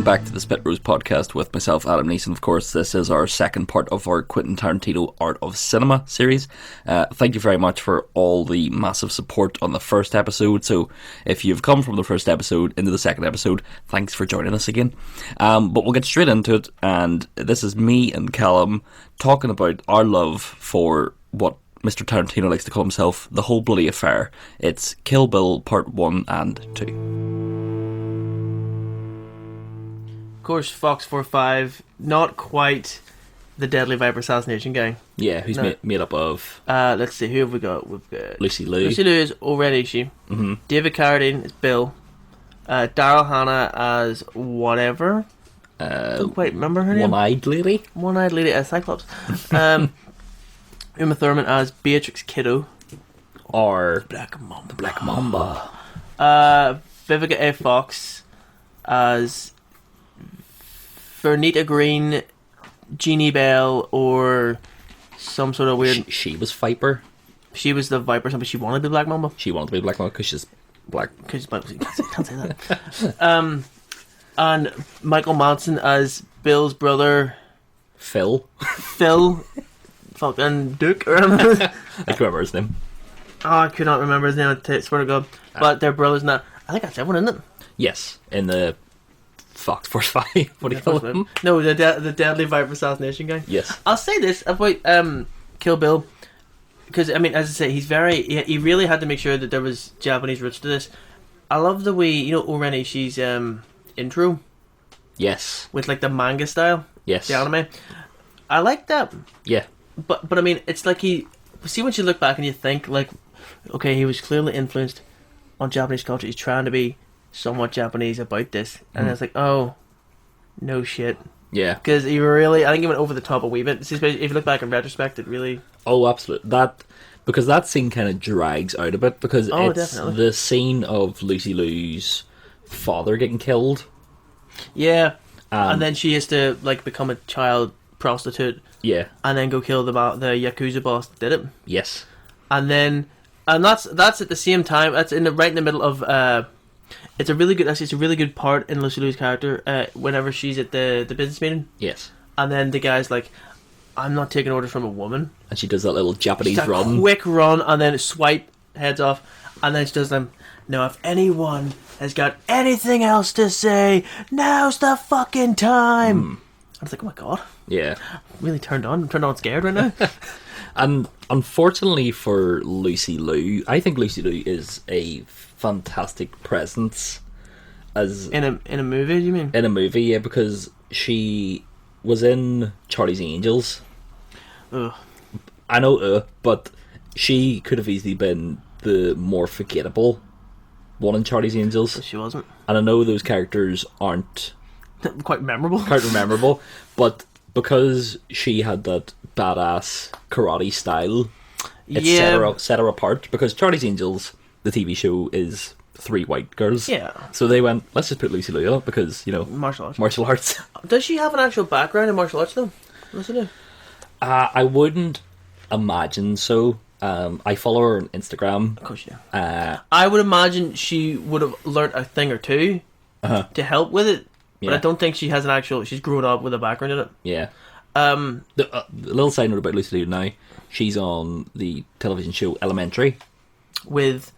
Welcome back to the Spit Rose podcast with myself, Adam Neeson. Of course, this is our second part of our Quentin Tarantino Art of Cinema series. Thank you very much for all the massive support on the first episode. So if you've come from the first episode into the second episode, thanks for joining us again. But we'll get straight into it, and this is me and Callum talking about our love for what Mr. Tarantino likes to call himself the whole bloody affair. It's Kill Bill Part 1 and 2. Of course, Fox 4-5, not quite the Deadly Viper assassination gang. Yeah, who's made up of... let's see, who have we got? We've got Lucy Liu. Lucy Liu is already she. Mm-hmm. David Carradine is Bill. Daryl Hannah as whatever. Don't quite remember her name. One-eyed lady? One-eyed lady as Cyclops. Uma Thurman as Beatrix Kiddo. Or... The Black Mamba. Vivica A. Fox as... Vernita Green, Jeannie Bell, or some sort of weird... She was Viper. She was the Viper, but she wanted to be Black Mamba. She wanted to be Black Mamba because she's black. Because can't say that. And Michael Madsen as Bill's brother... Phil. Fucking Duke. Or I can't remember his name. Oh, I could not remember his name, I swear to God. But their brothers now. I think that's everyone, isn't it? Yes, in the... Fox Force 5. What do you call him? No, the Deadly Viper assassination guy. Yes. I'll say this about Kill Bill, because I mean, as I say, he really had to make sure that there was Japanese roots to this. I love the way Oreni, she's intro. Yes. With like the manga style. Yes. The anime. I like that. Yeah. But I mean, it's like see once you look back and you think like, okay, he was clearly influenced on Japanese culture. He's trying to be somewhat Japanese about this, and it's like, oh, no shit. Yeah. Because I think he went over the top a wee bit. If you look back in retrospect, it really... Oh, absolutely. Because that scene kind of drags out a bit, because it's definitely the scene of Lucy Liu's father getting killed. Yeah. And then she has to, like, become a child prostitute. Yeah. And then go kill the Yakuza boss that did it. Yes. And that's at the same time, that's right in the middle of... It's a really good part in Lucy Liu's character whenever she's at the business meeting. Yes. And then the guy's like, I'm not taking orders from a woman. And she does that little Japanese run. Quick run, and then swipe, heads off. And then she does them, now if anyone has got anything else to say, now's the fucking time. I was like, oh my God. Yeah. Really turned on scared right now. And unfortunately for Lucy Liu, I think Lucy Liu is a fantastic presence as in a movie. Do you mean in a movie? Yeah, because she was in Charlie's Angels. Ugh. I know, but she could have easily been the more forgettable one in Charlie's Angels. But she wasn't, and I know those characters aren't quite memorable. But because she had that badass karate style, it set her apart. Because Charlie's Angels, the TV show, is 3 white girls. Yeah. So they went, let's just put Lucy Liu up because, martial arts. Does she have an actual background in martial arts though? Lucy Liu? I wouldn't imagine so. I follow her on Instagram. Of course, yeah. I would imagine she would have learnt a thing or two to help with it. But I don't think she has she's grown up with a background in it. Yeah. The little side note about Lucy Liu now, she's on the television show Elementary. With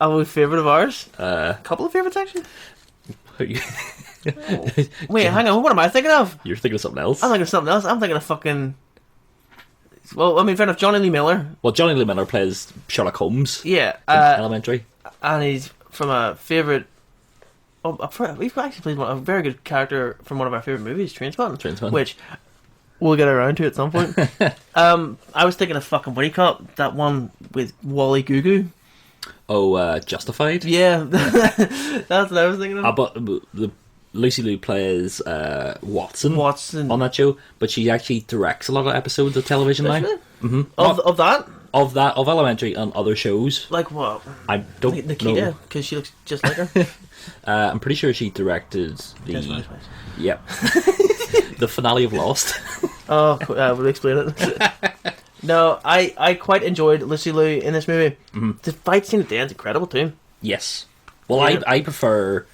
a favourite of ours. A couple of favourites, actually. Wait, hang on. What am I thinking of? You're thinking of something else? I'm thinking of something else. I'm thinking of fucking... Well, I mean, fair enough. Johnny Lee Miller. Well, Johnny Lee Miller plays Sherlock Holmes. Yeah. In Elementary. And he's from a favourite... we've actually played a very good character from one of our favourite movies, Trainspotting. Which we'll get around to at some point. I was thinking of fucking Buddy Cop, that one with Wally Goo. Oh, Justified? Yeah. That's what I was thinking of. But Lucy Liu plays Watson on that show, but she actually directs a lot of episodes of television now. Really? Mm-hmm. Of that? Of Elementary and other shows. Like what? I don't Nikita, because she looks just like her. I'm pretty sure she directed the... Yep. The finale of Lost. Oh, we'll explain it. No, I quite enjoyed Lucy Liu in this movie. Mm-hmm. The fight scene at the end's incredible too. Yes. Well, yeah. I prefer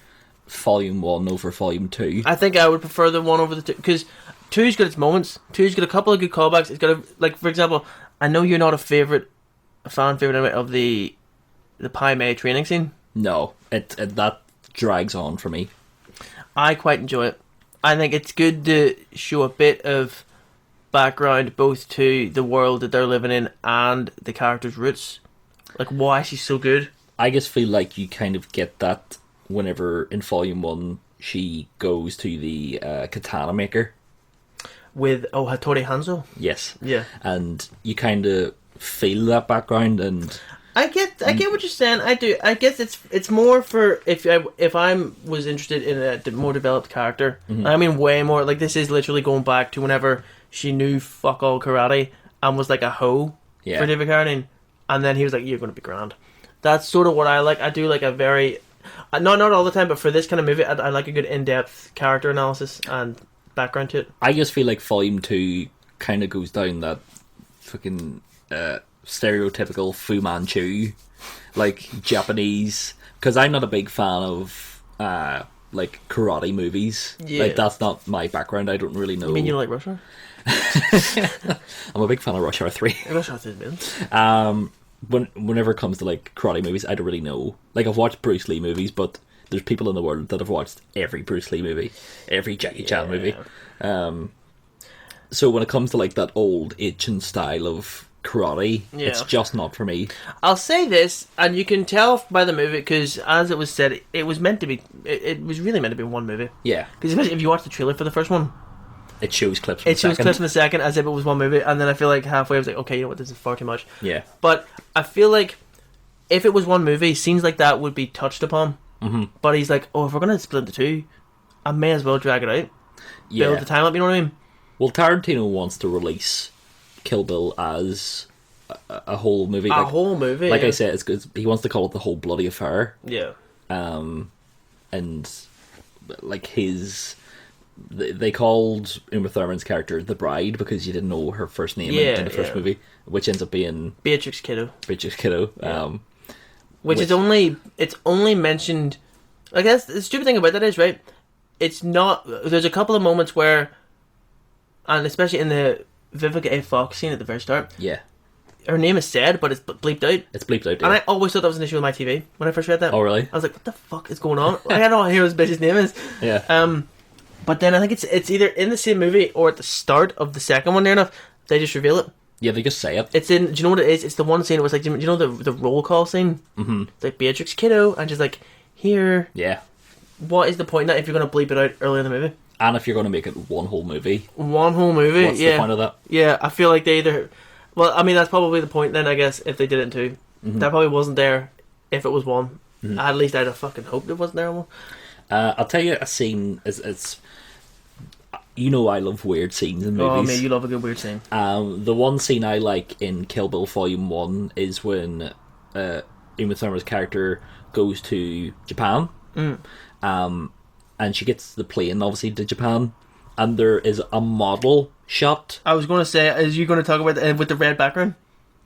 Volume 1 over Volume 2. I think I would prefer the 1 over the 2, because 2's got its moments. 2's got a couple of good callbacks. It's got a, like, for example, I know you're not a favorite anyway of the Pai Mei training scene. No, it that drags on for me. I quite enjoy it. I think it's good to show a bit of background both to the world that they're living in and the character's roots. Like, why she's so good. I just feel like you kind of get that whenever in Volume 1 she goes to the katana maker. With Hattori Hanzo? Yes. Yeah. And you kind of feel that background, and I get what you're saying. I do. I guess it's more for if I was interested in a more developed character. Mm-hmm. I mean, way more. Like, this is literally going back to whenever she knew fuck all karate and was like a hoe for David Carradine, and then he was like, "You're going to be grand." That's sort of what I like. I do like a very not all the time, but for this kind of movie, I like a good in-depth character analysis and background to it. I just feel like Volume 2 kind of goes down that fucking stereotypical Fu Manchu, like, Japanese, because I'm not a big fan of like karate movies. Yeah. Like, that's not my background. I don't really know. You mean you don't like Rush Hour? I'm a big fan of Rush Hour 3. Rush Hour 3 is amazing. Whenever it comes to like karate movies, I don't really know. Like, I've watched Bruce Lee movies, but there's people in the world that have watched every Bruce Lee movie, every Jackie Chan movie. So when it comes to like that old ancient style of karate, it's just not for me. I'll say this, and you can tell by the movie, because as it was said, it was meant to be. It was really meant to be one movie. Yeah, because especially if you watch the trailer for the first one, it shows clips. It shows clips in the second as if it was one movie, and then I feel like halfway I was like, okay, you know what, this is far too much. Yeah, but I feel like if it was one movie, scenes like that would be touched upon. Mm-hmm. But he's like, oh, if we're gonna split the two, I may as well drag it out. Yeah, build the time up. You know what I mean? Well, Tarantino wants to release Kill Bill as a whole movie. A whole movie. Like I said, it's good. He wants to call it the whole bloody affair. Yeah. And like his, they called Uma Thurman's character the Bride because you didn't know her first name in the first movie, which ends up being Beatrix Kiddo. Yeah. Which is it's only mentioned. I guess the stupid thing about that is, right, it's not. There's a couple of moments where, and especially in the Vivica A. Fox scene at the very start, her name is said, but it's bleeped out. It's bleeped out, and I always thought that was an issue with my TV when I first read that. Oh, really? I was like, what the fuck is going on? I don't know who his bitch's name is. Yeah. But then I think it's either in the same movie or at the start of the second one. Near enough, they just reveal it. Yeah, they just say it. It's in. Do you know what it is? It's the one scene. It was like, do you know the roll call scene? Mm-hmm. It's like Beatrix Kiddo, and just like here. Yeah. What is the point of that if you're going to bleep it out early in the movie? And if you're going to make it one whole movie. One whole movie? What's the point of that? Yeah, I feel like they either... Well, I mean, that's probably the point then, I guess, if they did it in two. Mm-hmm. That probably wasn't there if it was one. Mm-hmm. At least I'd have fucking hoped it wasn't there in one. I'll tell you a scene. It's you know I love weird scenes in movies. Oh, man, you love a good weird scene. The one scene I like in Kill Bill Volume 1 is when Uma Thurman's character goes to Japan. And she gets the plane, obviously, to Japan. And there is a model shot. I was going to say, is you going to talk about with the red background?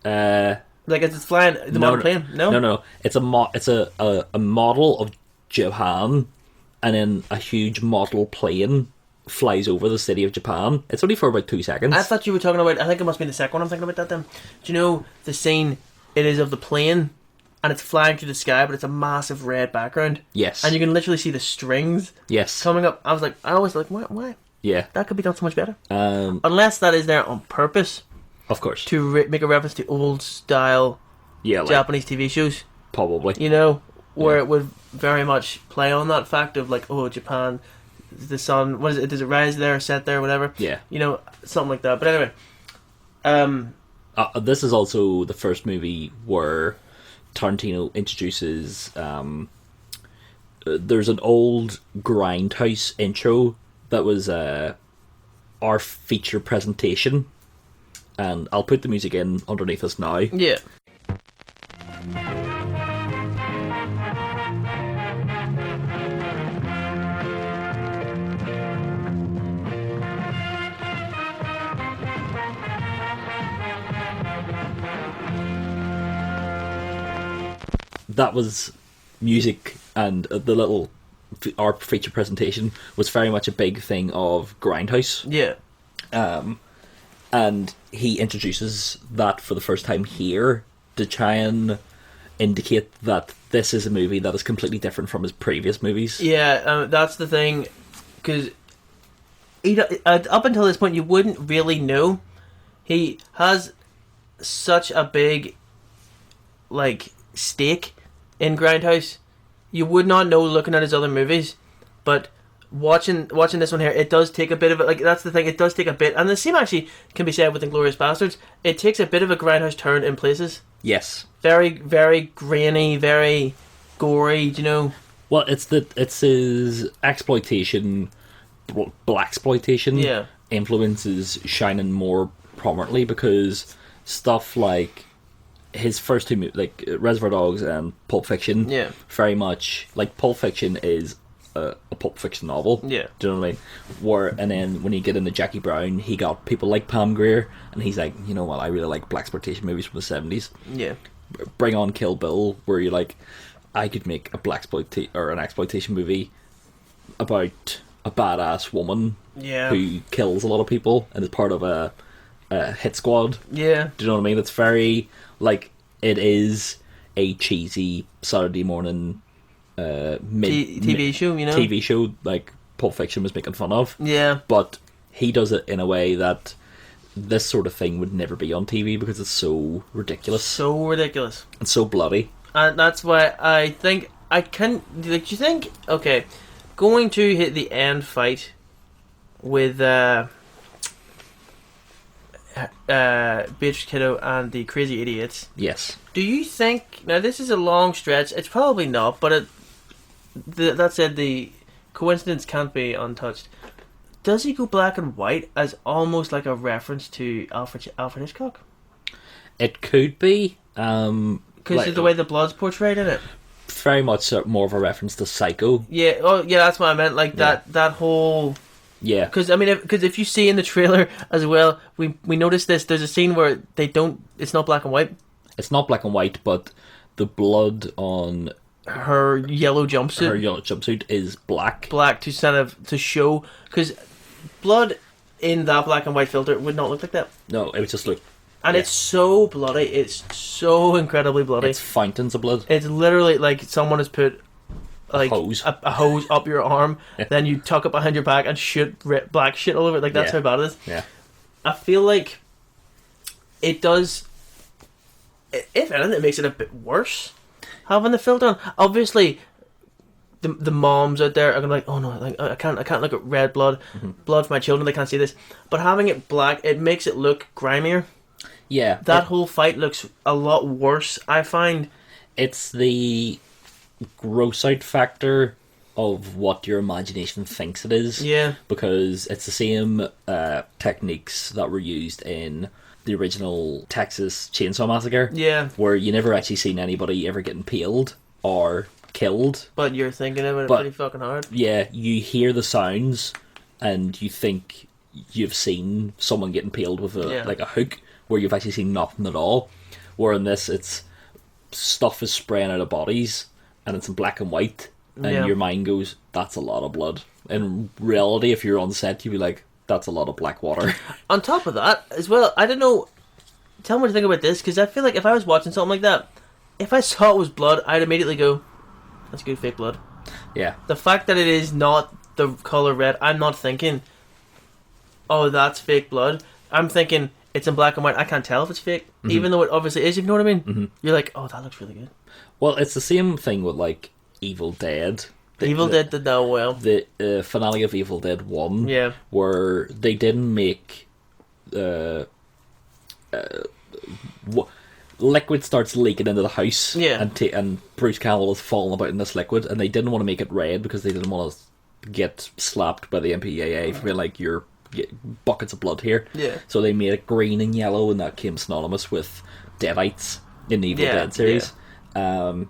Like as it's flying, the model plane? No. It's a model of Japan, and then a huge model plane flies over the city of Japan. It's only for about 2 seconds. I thought you were talking about, I think it must be the second one I'm thinking about that then. Do you know the scene, it is of the plane, and it's flying through the sky, but it's a massive red background. Yes. And you can literally see the strings coming up. I always like, why? Yeah. That could be done so much better. Unless that is there on purpose. Of course. To make a reference to old style Japanese TV shows. Probably. You know, where it would very much play on that fact of like, oh, Japan, the sun, what is it, does it rise there, set there, whatever? Yeah. You know, something like that. But anyway. This is also the first movie where Tarantino introduces there's an old Grindhouse intro that was our feature presentation, and I'll put the music in underneath us now. Yeah. That was music, and the little our feature presentation was very much a big thing of Grindhouse. Yeah. And he introduces that for the first time here to try and indicate that this is a movie that is completely different from his previous movies. Yeah, that's the thing, because up until this point you wouldn't really know. He has such a big stake in Grindhouse. You would not know looking at his other movies, but watching this one here, it does take a bit of it. That's the thing, it does take a bit, and the same actually can be said with Inglorious Bastards. It takes a bit of a Grindhouse turn in places. Yes. Very, very grainy, very gory. Do you know? Well, it's his exploitation, blaxploitation influences shining more prominently, because stuff like his first two movies, like Reservoir Dogs and Pulp Fiction, very much like Pulp Fiction is a Pulp Fiction novel. Yeah. Do you know what I mean? And then when you get into Jackie Brown, he got people like Pam Grier, and he's like, you know what, I really like blaxploitation movies from the 70s. Yeah. Bring on Kill Bill, where you're like, I could make a an exploitation movie about a badass woman who kills a lot of people and is part of a hit squad. Yeah. Do you know what I mean? It's very it is a cheesy Saturday morning TV show, you know? TV show like Pulp Fiction was making fun of. Yeah. But he does it in a way that this sort of thing would never be on TV, because it's so ridiculous. So ridiculous. And so bloody. And that's why I think I can. Like, do you think? Okay, going to hit the end fight with Beatrice Kiddo and the Crazy Idiots. Yes. Do you think? Now, this is a long stretch. It's probably not, but that said, the coincidence can't be untouched. Does he go black and white as almost like a reference to Alfred Hitchcock? It could be. Because of the way the blood's portrayed in it. Very much more of a reference to Psycho. Yeah, oh yeah, that's what I meant. Like that whole. Yeah. Because I mean, if you see in the trailer as well, we noticed this. There's a scene where they don't. It's not black and white. It's not black and white, but the blood on her yellow jumpsuit. Her yellow jumpsuit is black. Black to show, because blood in that black and white filter would not look like that. No, it would just look. And it's so bloody. It's so incredibly bloody. It's fountains of blood. It's literally like someone has put like a hose up your arm, then you tuck it behind your back and shoot black shit all over it. Like, that's how bad it is. Yeah. I feel like it does. If anything, it makes it a bit worse having the filter on. Obviously, the moms out there are gonna be like, oh no, like I can't look at red blood, blood for my children. They can't see this. But having it black, it makes it look grimier. Yeah. That whole fight looks a lot worse, I find. It's the gross out factor of what your imagination thinks it is. Yeah. Because it's the same techniques that were used in the original Texas Chainsaw Massacre. Yeah. Where you never actually seen anybody ever getting peeled or killed. But you're thinking of it pretty fucking hard. Yeah, you hear the sounds and you think you've seen someone getting peeled with a hook, where you've actually seen nothing at all. Where in this, it's stuff is spraying out of bodies and it's in black and white, and your mind goes, that's a lot of blood. In reality, if you're on set, you'd be like, that's a lot of black water. On top of that, as well, I don't know, tell me what you think about this, because I feel like if I was watching something like that, if I saw it was blood, I'd immediately go, that's good fake blood. Yeah. The fact that it is not the colour red, I'm not thinking, oh, that's fake blood. I'm thinking, it's in black and white, I can't tell if it's fake, even though it obviously is, you know what I mean? Mm-hmm. You're like, oh, that looks really good. Well, it's the same thing with, like, Evil Dead. Evil Dead did that well. The finale of Evil Dead 1, yeah, where they didn't make... liquid starts leaking into the house, and Bruce Campbell is falling about in this liquid, and they didn't want to make it red because they didn't want to get slapped by the MPAA for being like, you're buckets of blood here. Yeah. So they made it green and yellow, and that came synonymous with Deadites in the Evil Dead series. Yeah.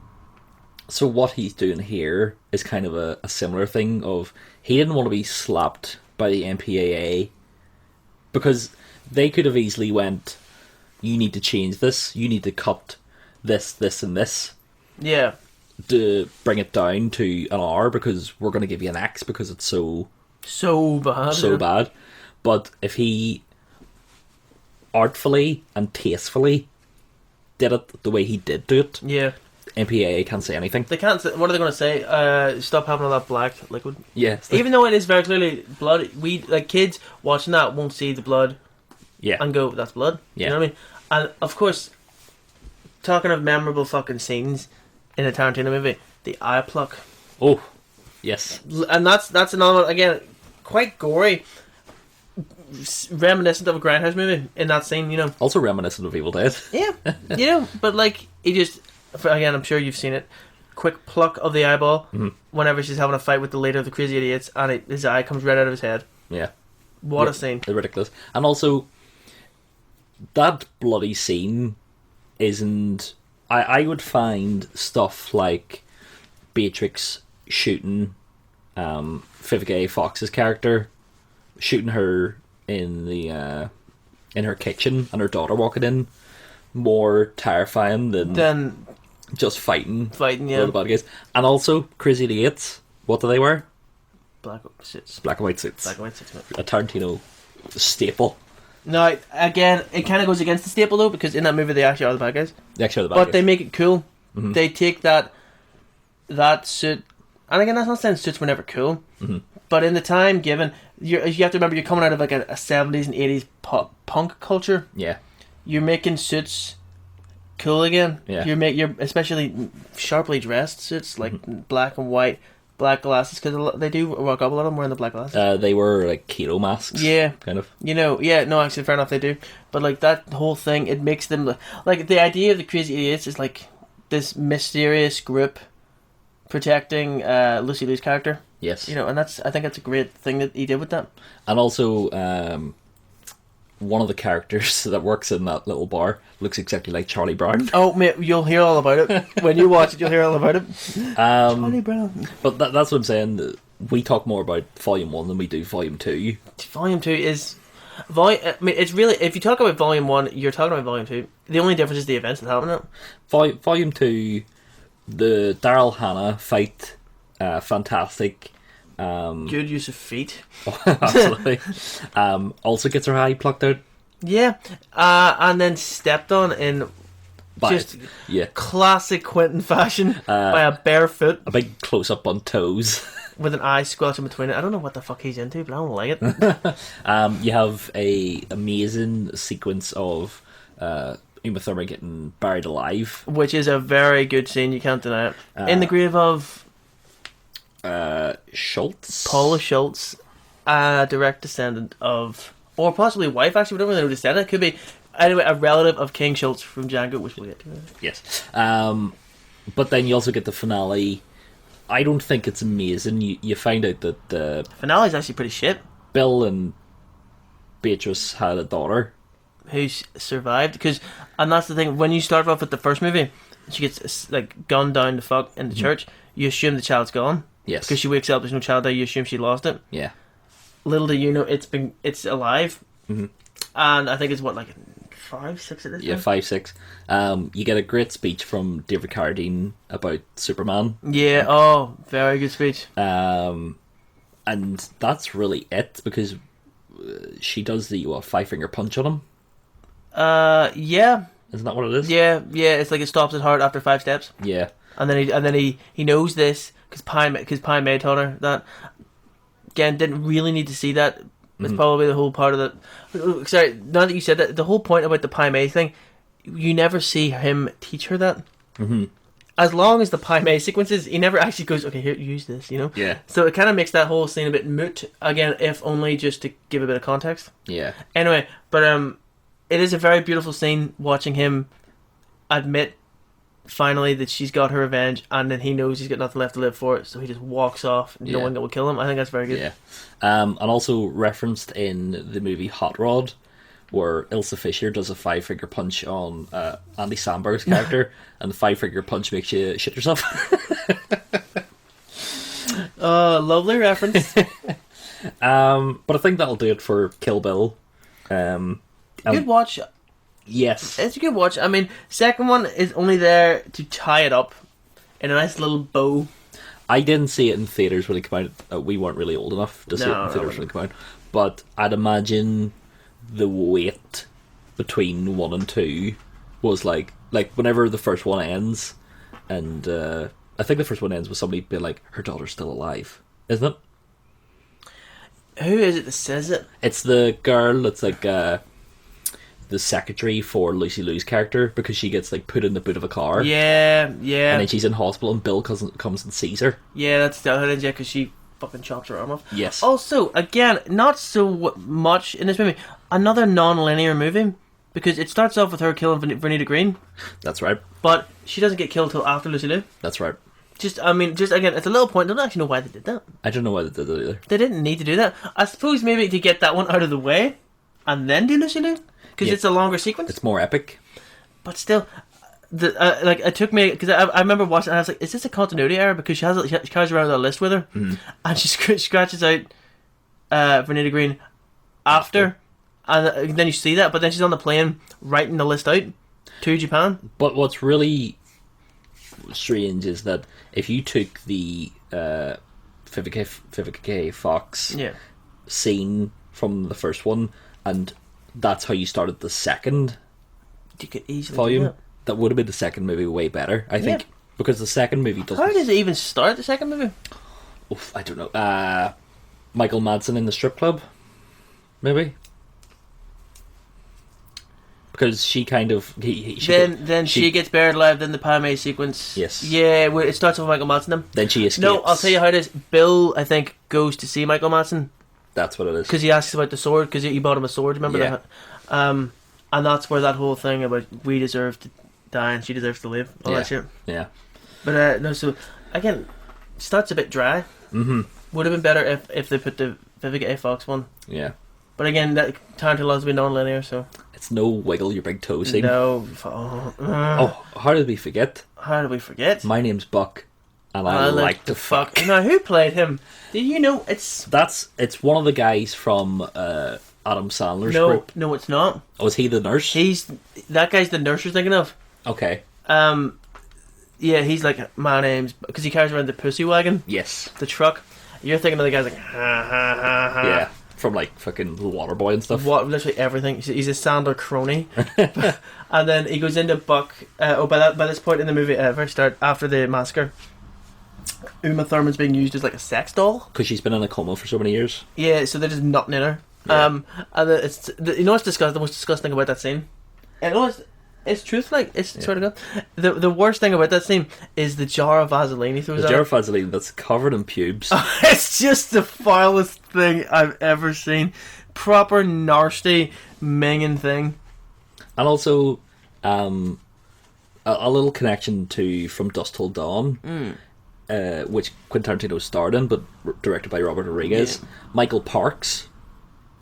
So what he's doing here is kind of a similar thing of, he didn't want to be slapped by the MPAA because they could have easily went, you need to change this, you need to cut this, this, and this. Yeah. to bring it down to an hour because we're going to give you an X because it's so bad. But if he artfully and tastefully did it the way he did do it, MPAA can't say anything. They can't say, what are they going to say? Stop having all that black liquid. Yeah. Even though it is very clearly blood, kids watching that won't see the blood and go, that's blood. Yeah. You know what I mean? And of course, talking of memorable fucking scenes in a Tarantino movie, the eye pluck. Oh, yes. And that's another one, again, quite gory, reminiscent of a Grindhouse movie in that scene, you know. Also reminiscent of Evil Dead. Yeah, you know, but like, he just, again, I'm sure you've seen it, quick pluck of the eyeball whenever she's having a fight with the leader of the Crazy Idiots, and his eye comes right out of his head. Yeah. What a scene. Ridiculous. And also, that bloody scene isn't... I would find stuff like Beatrix shooting Vivica A. Fox's character, shooting her in her kitchen and her daughter walking in, more terrifying than just fighting yeah. the bad guys. And also, Crazy Idiots, what do they wear? Black suits. Black and white suits. Black and white suits. A Tarantino staple. No, again, it kind of goes against the staple though, because in that movie they actually are the bad guys. They actually are the bad guys. But they make it cool. Mm-hmm. They take that suit, and again, that's not saying suits were never cool, but in the time given, you have to remember you're coming out of like a 70s and 80s punk culture. Yeah. You're making suits cool again. Yeah. You're especially sharply dressed suits, like black and white. Black glasses, because they do rock up a lot of them wearing the black glasses. They were like keto masks. Yeah. Kind of. You know, no, actually, fair enough, they do. But like that whole thing, it makes them like the idea of the Crazy Idiots is like this mysterious group protecting Lucy Liu's character. Yes. You know, and I think that's a great thing that he did with that. And also, one of the characters that works in that little bar looks exactly like Charlie Brown. Oh, mate, you'll hear all about it. When you watch it, you'll hear all about it. Charlie Brown. But that's what I'm saying. We talk more about Volume 1 than we do Volume 2. Volume 2 is... I mean, it's really... If you talk about Volume 1, you're talking about Volume 2. The only difference is the events that happen in it. Volume 2, the Daryl Hannah fight, fantastic. Good use of feet. Absolutely. Also gets her eye plucked out. Yeah. And then stepped on in just classic Quentin fashion by a bare foot. A big close-up on toes. With an eye squelching between it. I don't know what the fuck he's into, but I don't like it. You have a amazing sequence of Uma Thurman getting buried alive. Which is a very good scene, you can't deny it. In the grave of... Schultz? Paula Schultz, a direct descendant of, or possibly wife, actually, we don't really know descendant. It could be, anyway, a relative of King Schultz from Django, which we'll get to. Yes. But then you also get the finale. I don't think it's amazing. You find out that the finale's actually pretty shit. Bill and Beatrice had a daughter who survived, and that's the thing, when you start off with the first movie, she gets like gunned down the fuck in the church, you assume the child's gone. Yes. Because she wakes up, there's no child there, you assume she lost it. Yeah. Little do you know, it's alive. Mm-hmm. And I think it's what, like 5, 6 at this point? Yeah, 5, 6. You get a great speech from David Carradine about Superman. Yeah, very good speech. And that's really it, because she does the 5-finger punch on him. Yeah. Isn't that what it is? Yeah, it's like it stops at heart after 5 steps. Yeah. And then he knows this because Pai Mei told her that. Again, didn't really need to see that. It's probably the whole part of the... Sorry, now that you said that, the whole point about the Pai Mei thing, you never see him teach her that. Mm-hmm. As long as the Pai Mei sequences, he never actually goes, okay, here, use this, you know? Yeah. So it kind of makes that whole scene a bit moot, again, if only just to give a bit of context. Yeah. Anyway, but it is a very beautiful scene watching him admit finally that she's got her revenge, and then he knows he's got nothing left to live for, so he just walks off knowing it will kill him. I think that's very good. Yeah. And also referenced in the movie Hot Rod, where Ilsa Fisher does a 5-finger punch on Andy Samberg's character, and the 5-finger punch makes you shit yourself. Lovely reference. But I think that'll do it for Kill Bill. Good watch. Yes. It's a good watch. I mean, second one is only there to tie it up. in a nice little bow. I didn't see it in theaters when it came out. We weren't really old enough to see it in theaters when it came out. But I'd imagine the wait between 1 and 2 was like whenever the first one ends, and I think the first one ends with somebody being like, her daughter's still alive, isn't it? Who is it that says it? It's the girl that's like the secretary for Lucy Liu's character, because she gets like put in the boot of a car. Yeah. And then she's in hospital and Bill comes and sees her. Yeah, that's the other yeah, because she fucking chops her arm off. Yes. Also, again, not so much in this movie. Another non-linear movie, because it starts off with her killing Vernita Green. That's right. But she doesn't get killed till after Lucy Liu. That's right. Just again, it's a little point. I don't actually know why they did that. I don't know why they did that either. They didn't need to do that. I suppose maybe to get that one out of the way, and then do Lucy Liu, because it's a longer sequence. It's more epic. But still, it took me, because I remember watching it and I was like, is this a continuity error? Because she carries around a list with her, and she scratches out Vernita Green after, and then you see that, but then she's on the plane writing the list out to Japan. But what's really strange is that if you took the Vivica K. Fox scene from the first one, and that's how you started the second you could easily volume, that would have been the second movie way better, I think, because the second movie doesn't... How does it even start, the second movie? Oof, I don't know. Michael Madsen in the strip club, maybe? Because she kind of... She gets buried alive, then the Padme sequence. Yes. Yeah, it starts with Michael Madsen. Then she escapes. No, I'll tell you how it is. Bill, I think, goes to see Michael Madsen. That's what it is. Because he asks about the sword, because he bought him a sword, remember that? And that's where that whole thing about we deserve to die and she deserves to live, all that shit. Yeah. But, no, so, again, starts a bit dry. Mm-hmm. Would have been better if they put the Vivica A. Fox one. Yeah. But again, that Tarantino loves to be non-linear, so... It's no wiggle your big toe scene. No. How did we forget? How did we forget? My name's Buck, and I like to fuck. Now, who played him? Do you know? It's one of the guys from Adam Sandler's group. No, it's not. Oh, is he the nurse? That guy's the nurse you're thinking of. Okay. Yeah, he's like, my name's... Because he carries around the pussy wagon. Yes. The truck. You're thinking of the guy's like, ha, ha, ha, ha. Yeah. From like fucking the Waterboy and stuff. Literally everything. He's a Sandler crony. And then he goes into Buck. By this point in the movie, very start, after the massacre, Uma Thurman's being used as like a sex doll. Because she's been in a coma for so many years. Yeah, so they're just nutting in her. Yeah. And you know what's the most disgusting thing about that scene? And it's truth, like, it's sort of good. The worst thing about that scene is the jar of Vaseline he throws out. The jar of Vaseline that's covered in pubes. It's just the foulest thing I've ever seen. Proper nasty minging thing. And also, a little connection to From Dusk Till Dawn, which Quentin Tarantino starred in, but directed by Robert Rodriguez. Yeah. Michael Parks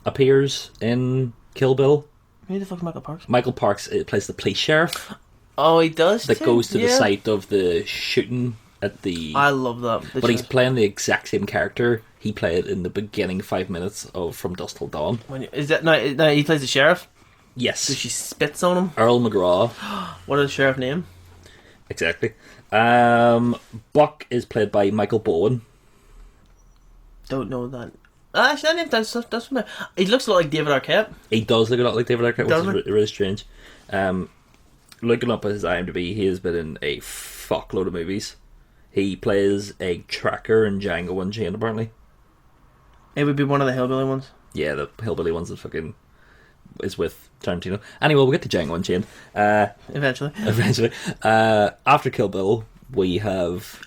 appears in Kill Bill. Who the fuck is Michael Parks? Michael Parks plays the police sheriff. Oh, he does. That goes to the site of the shooting at the... I love that. But he's playing the exact same character he played in the beginning 5 minutes of From Dusk Till Dawn. Is that no? He plays the sheriff. Yes. So she spits on him. Earl McGraw. What is the sheriff name? Exactly. Buck is played by Michael Bowen. Don't know that. Actually, that's he looks a lot like David Arquette. He does look a lot like David Arquette, which is really strange. Looking up at his IMDb, he has been in a fuckload of movies. He plays a tracker in Django Unchained, apparently. It would be one of the hillbilly ones. Yeah, the hillbilly ones that fucking is with Tarantino. Anyway, we'll get to Django Unchained. Eventually. After Kill Bill, we have...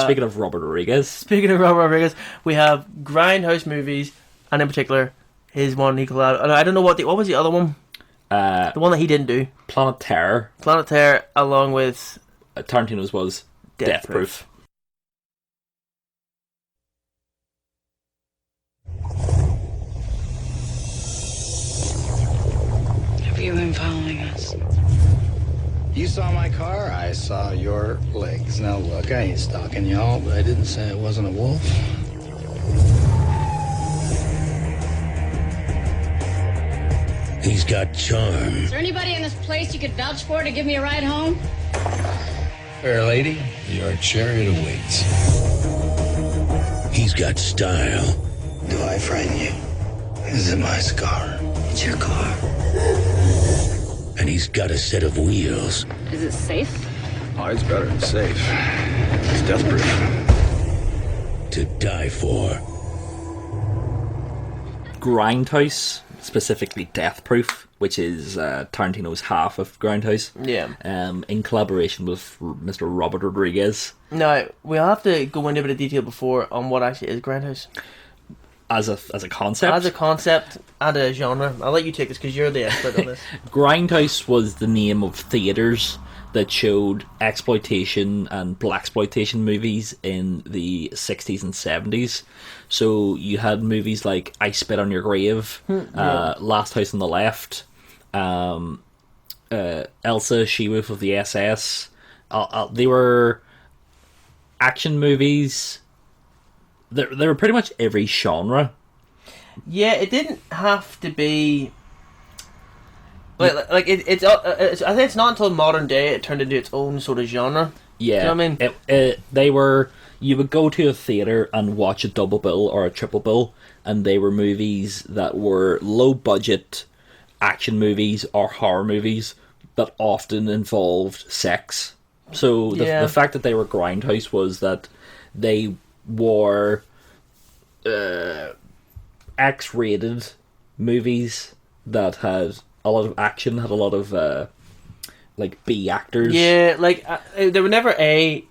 speaking of Robert Rodriguez, we have Grindhouse movies, and in particular, his one he collabed. I don't know what was the other one. The one that he didn't do. Planet Terror. Along with Tarantino's was Death Proof. Have you been following us? You saw my car, I saw your legs. Now look, I ain't stalking y'all, but I didn't say I wasn't a wolf. He's got charm. Is there anybody in this place you could vouch for to give me a ride home? Fair lady, your chariot awaits. He's got style. Do I frighten you? Is it my scar? It's your car. And he's got a set of wheels. Is it safe? Oh, it's better than safe. It's death-proof. To die for. Grindhouse, specifically Death Proof, which is Tarantino's half of Grindhouse. Yeah. In collaboration with Mr. Robert Rodriguez. Now, we'll have to go into a bit of detail before on what actually is Grindhouse. As a concept? As a concept and a genre. I'll let you take this because you're the expert on this. Grindhouse was the name of theatres that showed exploitation and blaxploitation movies in the 60s and 70s. So you had movies like I Spit on Your Grave, Last House on the Left, Elsa, She-Wolf of the SS. They were action movies. They were pretty much every genre. Yeah, it didn't have to be... Like it's I think it's not until modern day it turned into its own sort of genre. Yeah. Do you know what I mean? They were... You would go to a theatre and watch a double bill or a triple bill, and they were movies that were low-budget action movies or horror movies that often involved sex. So the fact that they were Grindhouse was that they were X-rated movies that had a lot of action, had a lot of like B actors. Yeah, like they were never A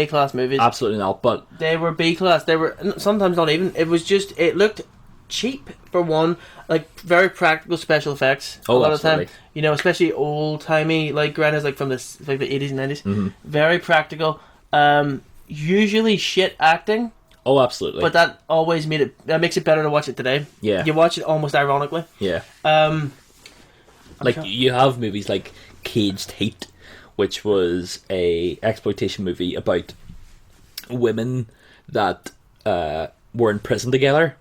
class movies. Absolutely not, but they were B class. They were sometimes not even. It was just, it looked cheap for one, like very practical special effects. Oh, a lot absolutely. of the time, you know, especially old timey like Grindhouse, like from the 80s and 90s. Mm-hmm. Very practical. Usually shit acting. Oh, absolutely. But that always makes it better to watch it today. Yeah. You watch it almost ironically. Yeah. Like you have movies like Caged Heat, which was a exploitation movie about women that were in prison together,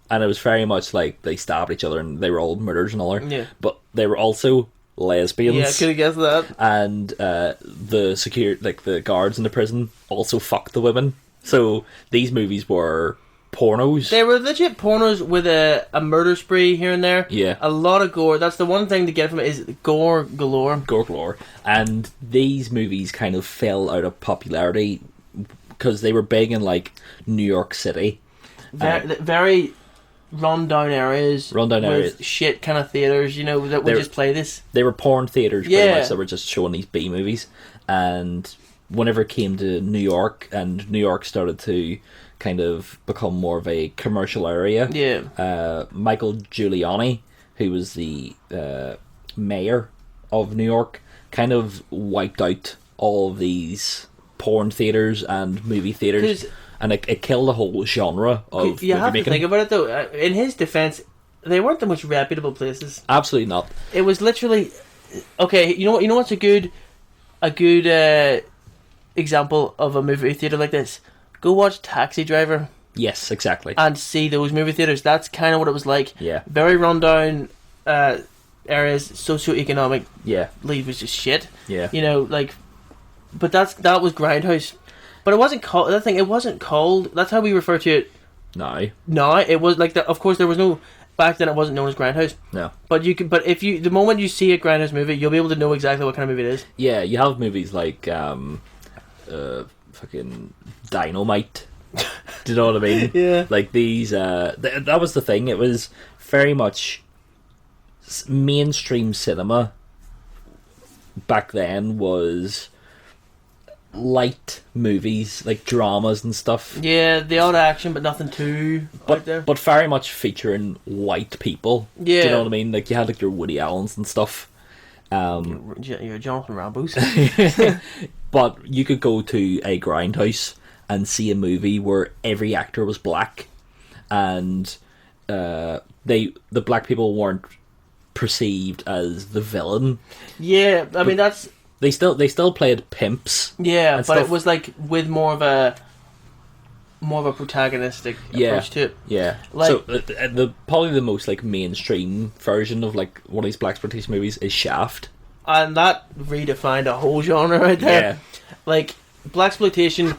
and it was very much like they stabbed each other and they were all murderers and all that. Yeah. But they were also lesbians. Yeah, could have guessed that. And the guards in the prison also fucked the women. So these movies were pornos. They were legit pornos with a murder spree here and there. Yeah. A lot of gore. That's the one thing to get from it is gore galore. Gore galore. And these movies kind of fell out of popularity because they were big in like New York City. Very run-down areas. With shit kind of theatres, you know, that would just play this. They were porn theatres pretty much that were just showing these B movies. And whenever it came to New York, and New York started to kind of become more of a commercial area. Yeah. Michael Giuliani, who was the mayor of New York, kind of wiped out all of these porn theatres and movie theatres, and it killed the whole genre of movie making. You have to think about it though. In his defence, they weren't the most reputable places. Absolutely not. It was literally okay. You know what? You know what's a good example of a movie theatre like this? Go watch Taxi Driver. Yes, exactly. And see those movie theatres. That's kind of what it was like. Yeah. Very rundown areas, socioeconomic. Yeah. Lead was just shit. Yeah. You know, like, but that was Grindhouse. But it wasn't called. That thing. It wasn't called. That's how we refer to it. No. No, it was like that. Of course, there was no. Back then, it wasn't known as Grindhouse. No. But you can. But if you, the moment you see a Grindhouse movie, you'll be able to know exactly what kind of movie it is. Yeah, you have movies like fucking Dynamite. Do you know what I mean? Yeah. Like these. That was the thing. It was very much mainstream cinema. Back then was light movies, like dramas and stuff. Yeah, the odd action, but nothing too out there. But very much featuring white people. Yeah. Do you know what I mean? Like you had like your Woody Allens and stuff. Your Jonathan Rambo's. But you could go to a Grindhouse and see a movie where every actor was black, and the black people weren't perceived as the villain. Yeah, I mean that's. They still played pimps. Yeah, but it was like with more of a protagonistic approach to it. Yeah. Like, so the probably the most like mainstream version of like one of these blaxploitation movies is Shaft, and that redefined a whole genre right there. Yeah. Like, blaxploitation,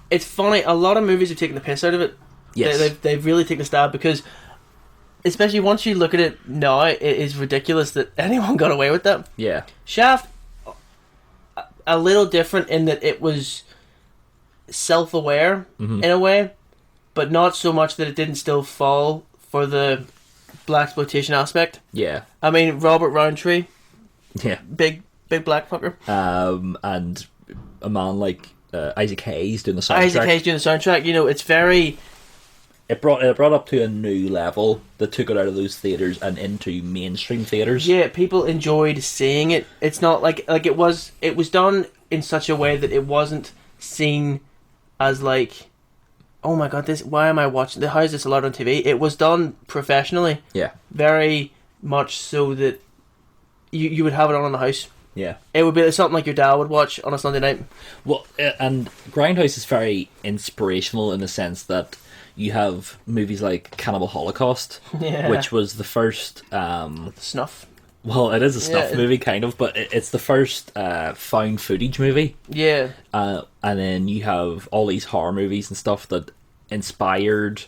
it's funny, a lot of movies have taken the piss out of it. Yes. They've really taken a stab, because especially once you look at it now, it is ridiculous that anyone got away with that. Yeah. Shaft, a little different in that it was self-aware in a way, but not so much that it didn't still fall for the blaxploitation aspect. Yeah. I mean, Robert Roundtree, Yeah. big black fucker. And a man like Isaac Hayes doing the soundtrack. Isaac Hayes doing the soundtrack. You know, it's very... It brought up to a new level that took it out of those theaters and into mainstream theaters. Yeah, people enjoyed seeing it. It's not like it was done in such a way that it wasn't seen as like, oh my god, why am I watching? How is this allowed on TV? It was done professionally. Yeah. Very much so that you would have it on in the house. Yeah. It would be something like your dad would watch on a Sunday night. Well, and Grindhouse is very inspirational in the sense that you have movies like Cannibal Holocaust, Yeah. which was the first... Snuff. Well, it is a snuff Yeah, movie, kind of, but it's the first found footage movie. Yeah. And then you have all these horror movies and stuff that inspired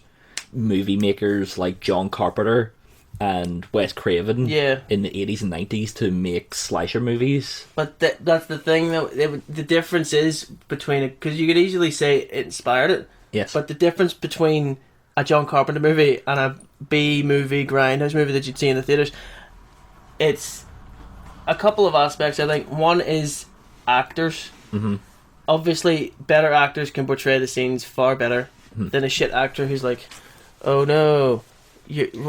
movie makers like John Carpenter and Wes Craven in the 80s and 90s to make slasher movies. But that's the thing, though. The difference is between it, because you could easily say it inspired it. Yes. But the difference between a John Carpenter movie and a B movie, Grindhouse movie that you'd see in the theaters, it's a couple of aspects, I think. One is actors. Mm-hmm. Obviously, better actors can portray the scenes far better than a shit actor who's like, oh no,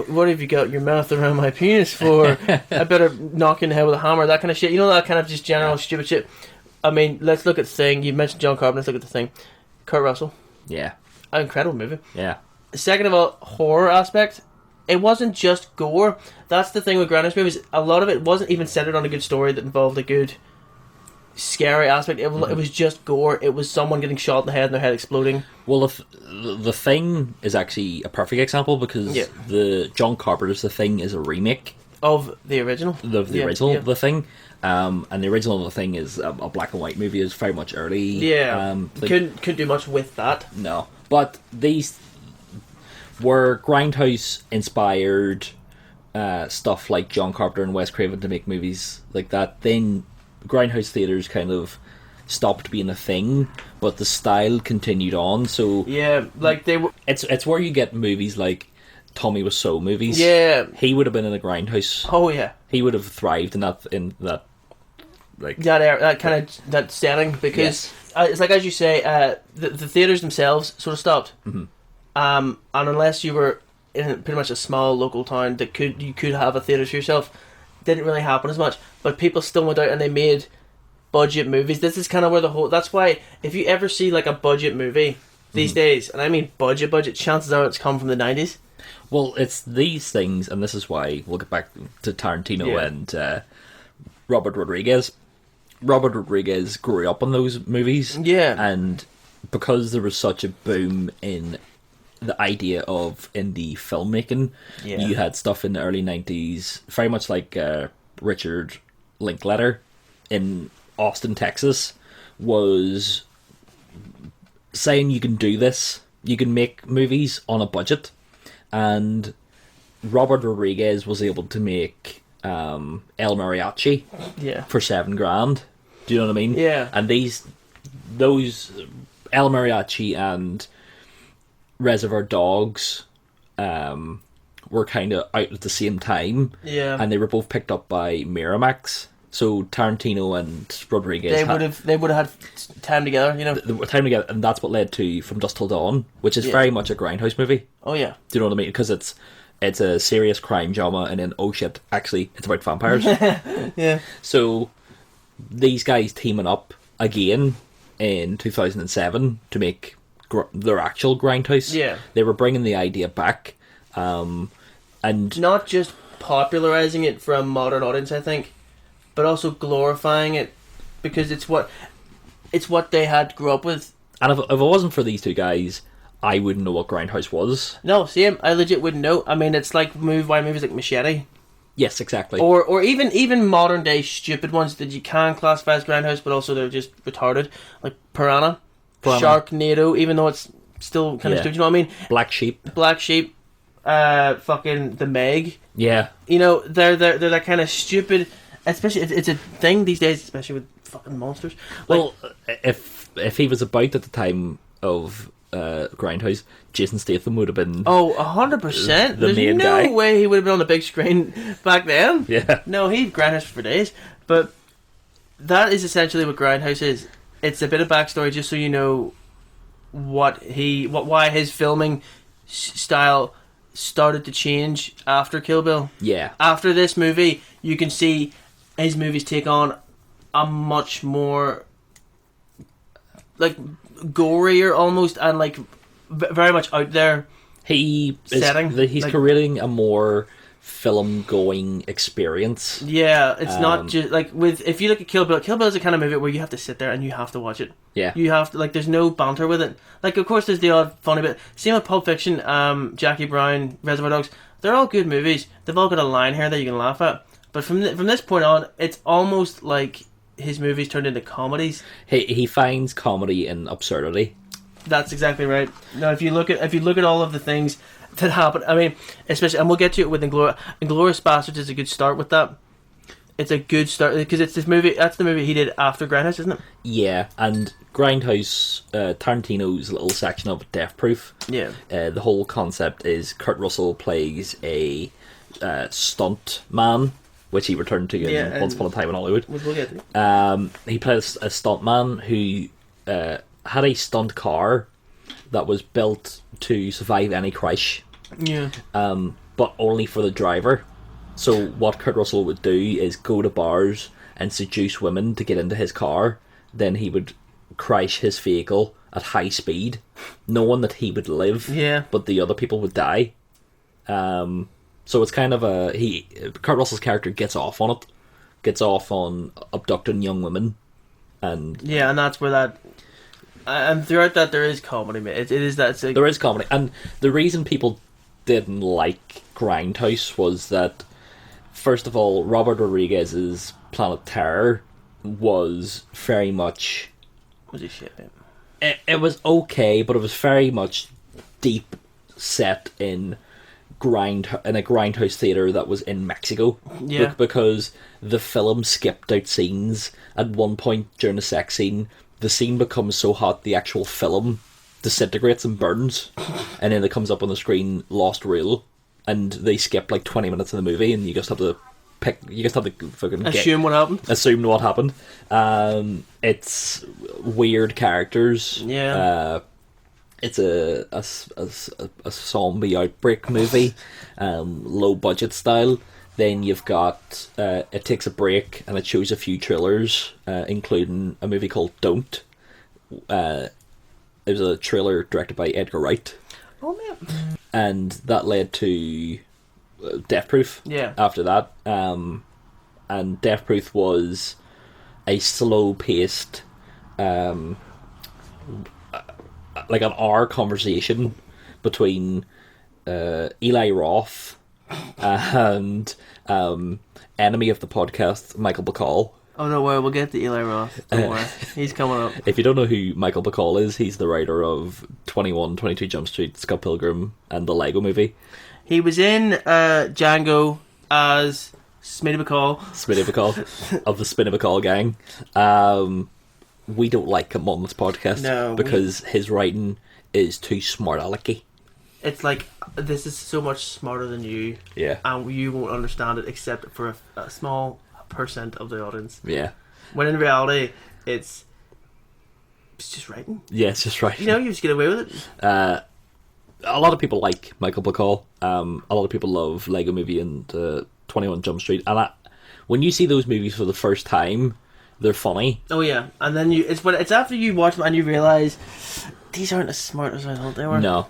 what have you got your mouth around my penis for? I better knock you in the head with a hammer, that kind of shit. You know, that kind of just general stupid shit. I mean, let's look at Thing. You mentioned John Carpenter, let's look at The Thing. Kurt Russell. Yeah. An incredible movie. Yeah. Second of all, horror aspect. It wasn't just gore. That's the thing with Grindhouse movies. A lot of it wasn't even centered on a good story that involved a good scary aspect. It was just gore. It was someone getting shot in the head and their head exploding. Well, the Thing is actually a perfect example because the John Carpenter's The Thing is a remake of the original. The original The Thing. And the original The Thing is a black and white movie. It's very much early. Yeah. Couldn't do much with that. No. But these were Grindhouse inspired stuff like John Carpenter and Wes Craven to make movies like that. Then Grindhouse theaters kind of stopped being a thing, but the style continued on. So yeah, like they were. It's where you get movies like Tommy Wiseau movies. Yeah, he would have been in a Grindhouse. Oh yeah, he would have thrived in that like that kind of that setting because it's like, as you say, the theaters themselves sort of stopped. Mm-hmm. And unless you were in pretty much a small local town that you could have a theater to yourself, didn't really happen as much. But people still went out and they made budget movies. This is kind of where that's why if you ever see like a budget movie these days, and I mean budget, chances are it's come from the 90s. Well, it's these things, and this is why we'll get back to Tarantino and Robert Rodriguez. Robert Rodriguez grew up on those movies. Yeah. And because there was such a boom in the idea of indie filmmaking, you had stuff in the early 90s, very much like Richard Linklater in Austin, Texas, was saying you can do this, you can make movies on a budget, and Robert Rodriguez was able to make El Mariachi for $7,000. Do you know what I mean? Yeah. And those El Mariachi and Reservoir Dogs were kind of out at the same time. Yeah. And they were both picked up by Miramax. So Tarantino and Rodriguez they would have had time together, you know. Time together, and that's what led to From Dusk Till Dawn, which is very much a Grindhouse movie. Oh yeah. Do you know what I mean? Because it's a serious crime drama, and then oh shit, actually it's about vampires. Yeah. So these guys teaming up again in 2007 to make their actual Grindhouse. Yeah. They were bringing the idea back, and not just popularizing it for a modern audience, I think, but also glorifying it because it's what they had grew up with. And if it wasn't for these two guys, I wouldn't know what Grindhouse was. No, same. I legit wouldn't know. I mean, it's like movies like Machete. Yes, exactly. Or even modern day stupid ones that you can classify as Grindhouse, but also they're just retarded, like Piranha. Sharknado, even though it's still kind of stupid. You know what I mean? Black Sheep. Fucking The Meg. Yeah. You know, they're that kind of stupid. Especially, it's a thing these days, especially with fucking monsters. Well, if he was about at the time of Grindhouse, Jason Statham would have been 100%. the There's main no guy. way he would have been on the big screen back then. Yeah. No, he'd Grindhouse for days. But that is essentially what Grindhouse is. It's a bit of backstory just so you know why his filming style started to change after Kill Bill. Yeah. After this movie, you can see his movies take on a much more like gorier almost and like very much out there He's like, creating a more film going experience. Yeah, it's not just like if you look at Kill Bill is a kind of movie where you have to sit there and you have to watch it. Yeah. You have to, like, there's no banter with it. Like, of course there's the odd funny bit. Same with Pulp Fiction, Jackie Brown, Reservoir Dogs. They're all good movies. They've all got a line here that you can laugh at. But from this point on, it's almost like his movies turned into comedies. He finds comedy in absurdity. That's exactly right. Now, if you look at all of the things that happen, I mean, especially, and we'll get to it with Inglorious Bastards is a good start with that. It's a good start because it's this movie. That's the movie he did after Grindhouse, isn't it? Yeah, and Grindhouse, Tarantino's little section of Death Proof. Yeah. The whole concept is Kurt Russell plays a stunt man, which he returned to in Once Upon a Time in Hollywood. We'll get to it. He plays a stunt man who had a stunt car that was built to survive any crash. Yeah. But only for the driver. So what Kurt Russell would do is go to bars and seduce women to get into his car. Then he would crash his vehicle at high speed, knowing that he would live, but the other people would die. So it's kind of Kurt Russell's character gets off on it, gets off on abducting young women, and that's where that. And throughout that, there is comedy. It is that. There is comedy, and the reason people didn't like Grindhouse was that, first of all, Robert Rodriguez's Planet Terror was very much... Was it shit, man? It was okay, but it was very much deep set in a Grindhouse theatre that was in Mexico. Yeah. Because the film skipped out scenes. At one point during the sex scene, the scene becomes so hot the actual film disintegrates and burns, and then it comes up on the screen lost reel, and they skip like 20 minutes of the movie, and you just have to fucking assume what happened. Assume what happened. It's weird characters. Yeah. It's a zombie outbreak movie, low budget style. Then you've got it takes a break and it shows a few trailers, including a movie called Don't. It was a trailer directed by Edgar Wright. Oh man! And that led to Death Proof. Yeah. After that, and Death Proof was a slow-paced, like an hour conversation between Eli Roth and enemy of the podcast Michael Bacall. Oh, no worry, we'll get to Eli Roth. Don't worry. He's coming up. If you don't know who Michael Bacall is, he's the writer of 21, 22 Jump Street, Scott Pilgrim, and the Lego Movie. He was in Django as Smitty Bacall. Smitty Bacall, of the Spinny Bacall gang. We don't like him on this podcast because his writing is too smart-alecky. It's like, this is so much smarter than you. Yeah. And you won't understand it except for a small percent of the audience. Yeah. When in reality, it's just writing. Yeah, it's just writing. You know, you just get away with it. A lot of people like Michael Bacall. A lot of people love Lego Movie and 21 Jump Street. And when you see those movies for the first time, they're funny. Oh yeah, and then it's after you watch them and you realise these aren't as smart as I thought they were. No.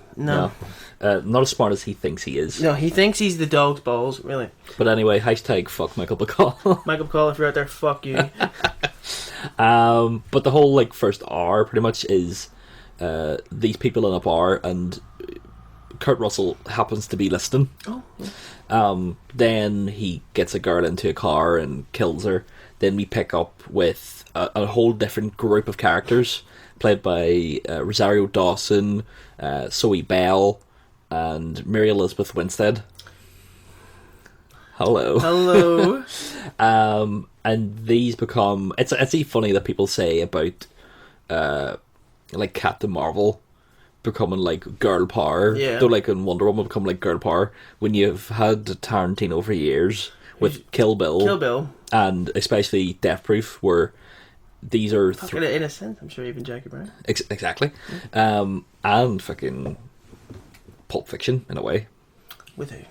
Not as smart as he thinks he is. No, he thinks he's the dog's balls, really. But anyway, hashtag fuck Michael Bacall. Michael Bacall, if you're out there, fuck you. But the whole first hour pretty much is these people in a bar, and Kurt Russell happens to be listening. Oh. Yeah. Then he gets a girl into a car and kills her. Then we pick up with a whole different group of characters played by Rosario Dawson, Zoe Bell, and Mary Elizabeth Winstead. Hello. And these become... It's actually funny that people say about like Captain Marvel becoming like girl power. Yeah. Though like in Wonder Woman become like girl power. When you've had Tarantino for years with Kill Bill. And especially Death Proof, where these are... Fucking innocent, I'm sure even Jackie Brown. Exactly. And fucking Pulp Fiction, in a way. With who?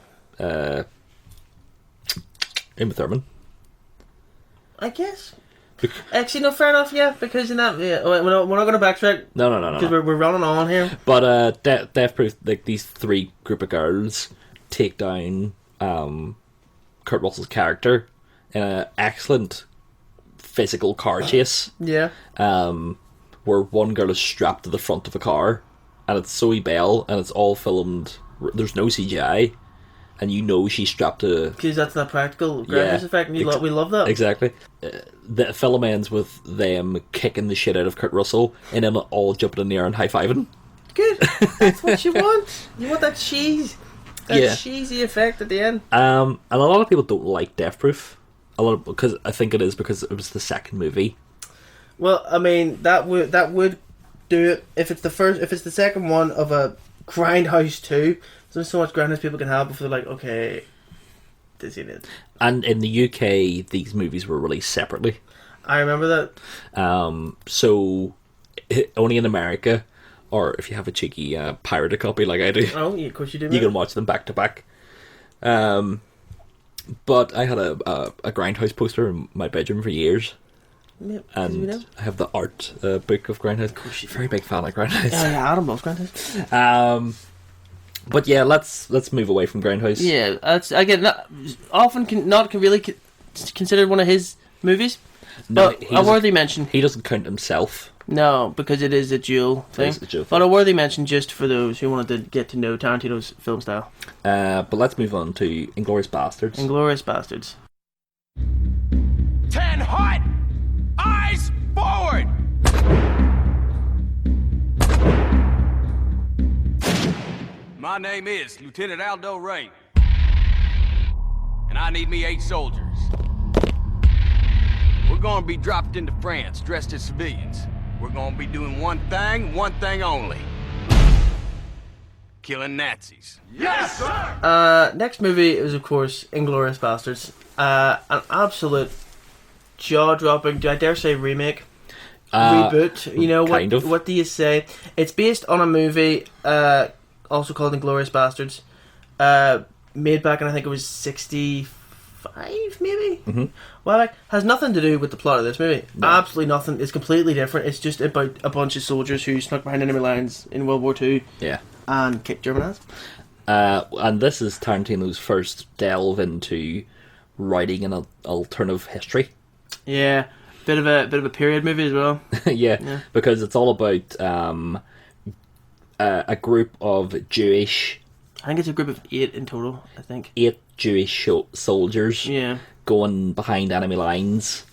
Uma Thurman. I guess. Actually, no, fair enough, yeah, because in that... Yeah, we're not going to backtrack. No. Because we're running on here. But Death Proof, like these three group of girls take down Kurt Russell's character in an excellent physical car chase. Yeah. Where one girl is strapped to the front of a car, and it's Zoe Bell, and it's all filmed. There's no CGI, and you know she's strapped to... Because that's not practical graphics effect, and we love that. Exactly. The film ends with them kicking the shit out of Kurt Russell, and then all jumping in the air and high-fiving. Good. That's what you want. You want that cheese. That cheesy effect at the end. And a lot of people don't like Death Proof. Because I think it is because it was the second movie. Well, I mean, that would do it if it's the second one of a Grindhouse 2. There's so much Grindhouse people can have before they're like, okay, this is it. And in the UK, these movies were released separately. I remember that. So only in America, or if you have a cheeky pirated copy like I do, of course you do. You can watch them back to back. But I had a Grindhouse poster in my bedroom for years. Yeah, and I have the art book of Grindhouse. Very big fan of Grindhouse. Yeah, Adam loves Grindhouse. But yeah, let's move away from Grindhouse. Yeah, that's again not really considered one of his movies. No, but a worthy mention. He doesn't count himself. No, because it is a dual thing. But a worthy mention just for those who wanted to get to know Tarantino's film style. But let's move on to Inglorious Bastards. Inglorious Bastards. 10 hot! Eyes forward! My name is Lieutenant Aldo Rain. And I need me 8 soldiers. We're gonna be dropped into France dressed as civilians. We're gonna be doing one thing only. Killing Nazis. Yes, sir! Next movie is, of course, Inglorious Bastards. An absolute jaw-dropping, I dare say, remake. Reboot. You know, what do you say? It's based on a movie, also called Inglorious Bastards, made back in, I think it was 65, maybe? Mm-hmm. Well, like, has nothing to do with the plot of this movie. No. Absolutely nothing. It's completely different. It's just about a bunch of soldiers who snuck behind enemy lines in World War II. Yeah. And kicked German ass. And this is Tarantino's first delve into writing an alternative history. Yeah. Bit of a period movie as well. yeah, because it's all about a group of Jewish... I think it's a group of 8 in total, I think. 8 Jewish soldiers going behind enemy lines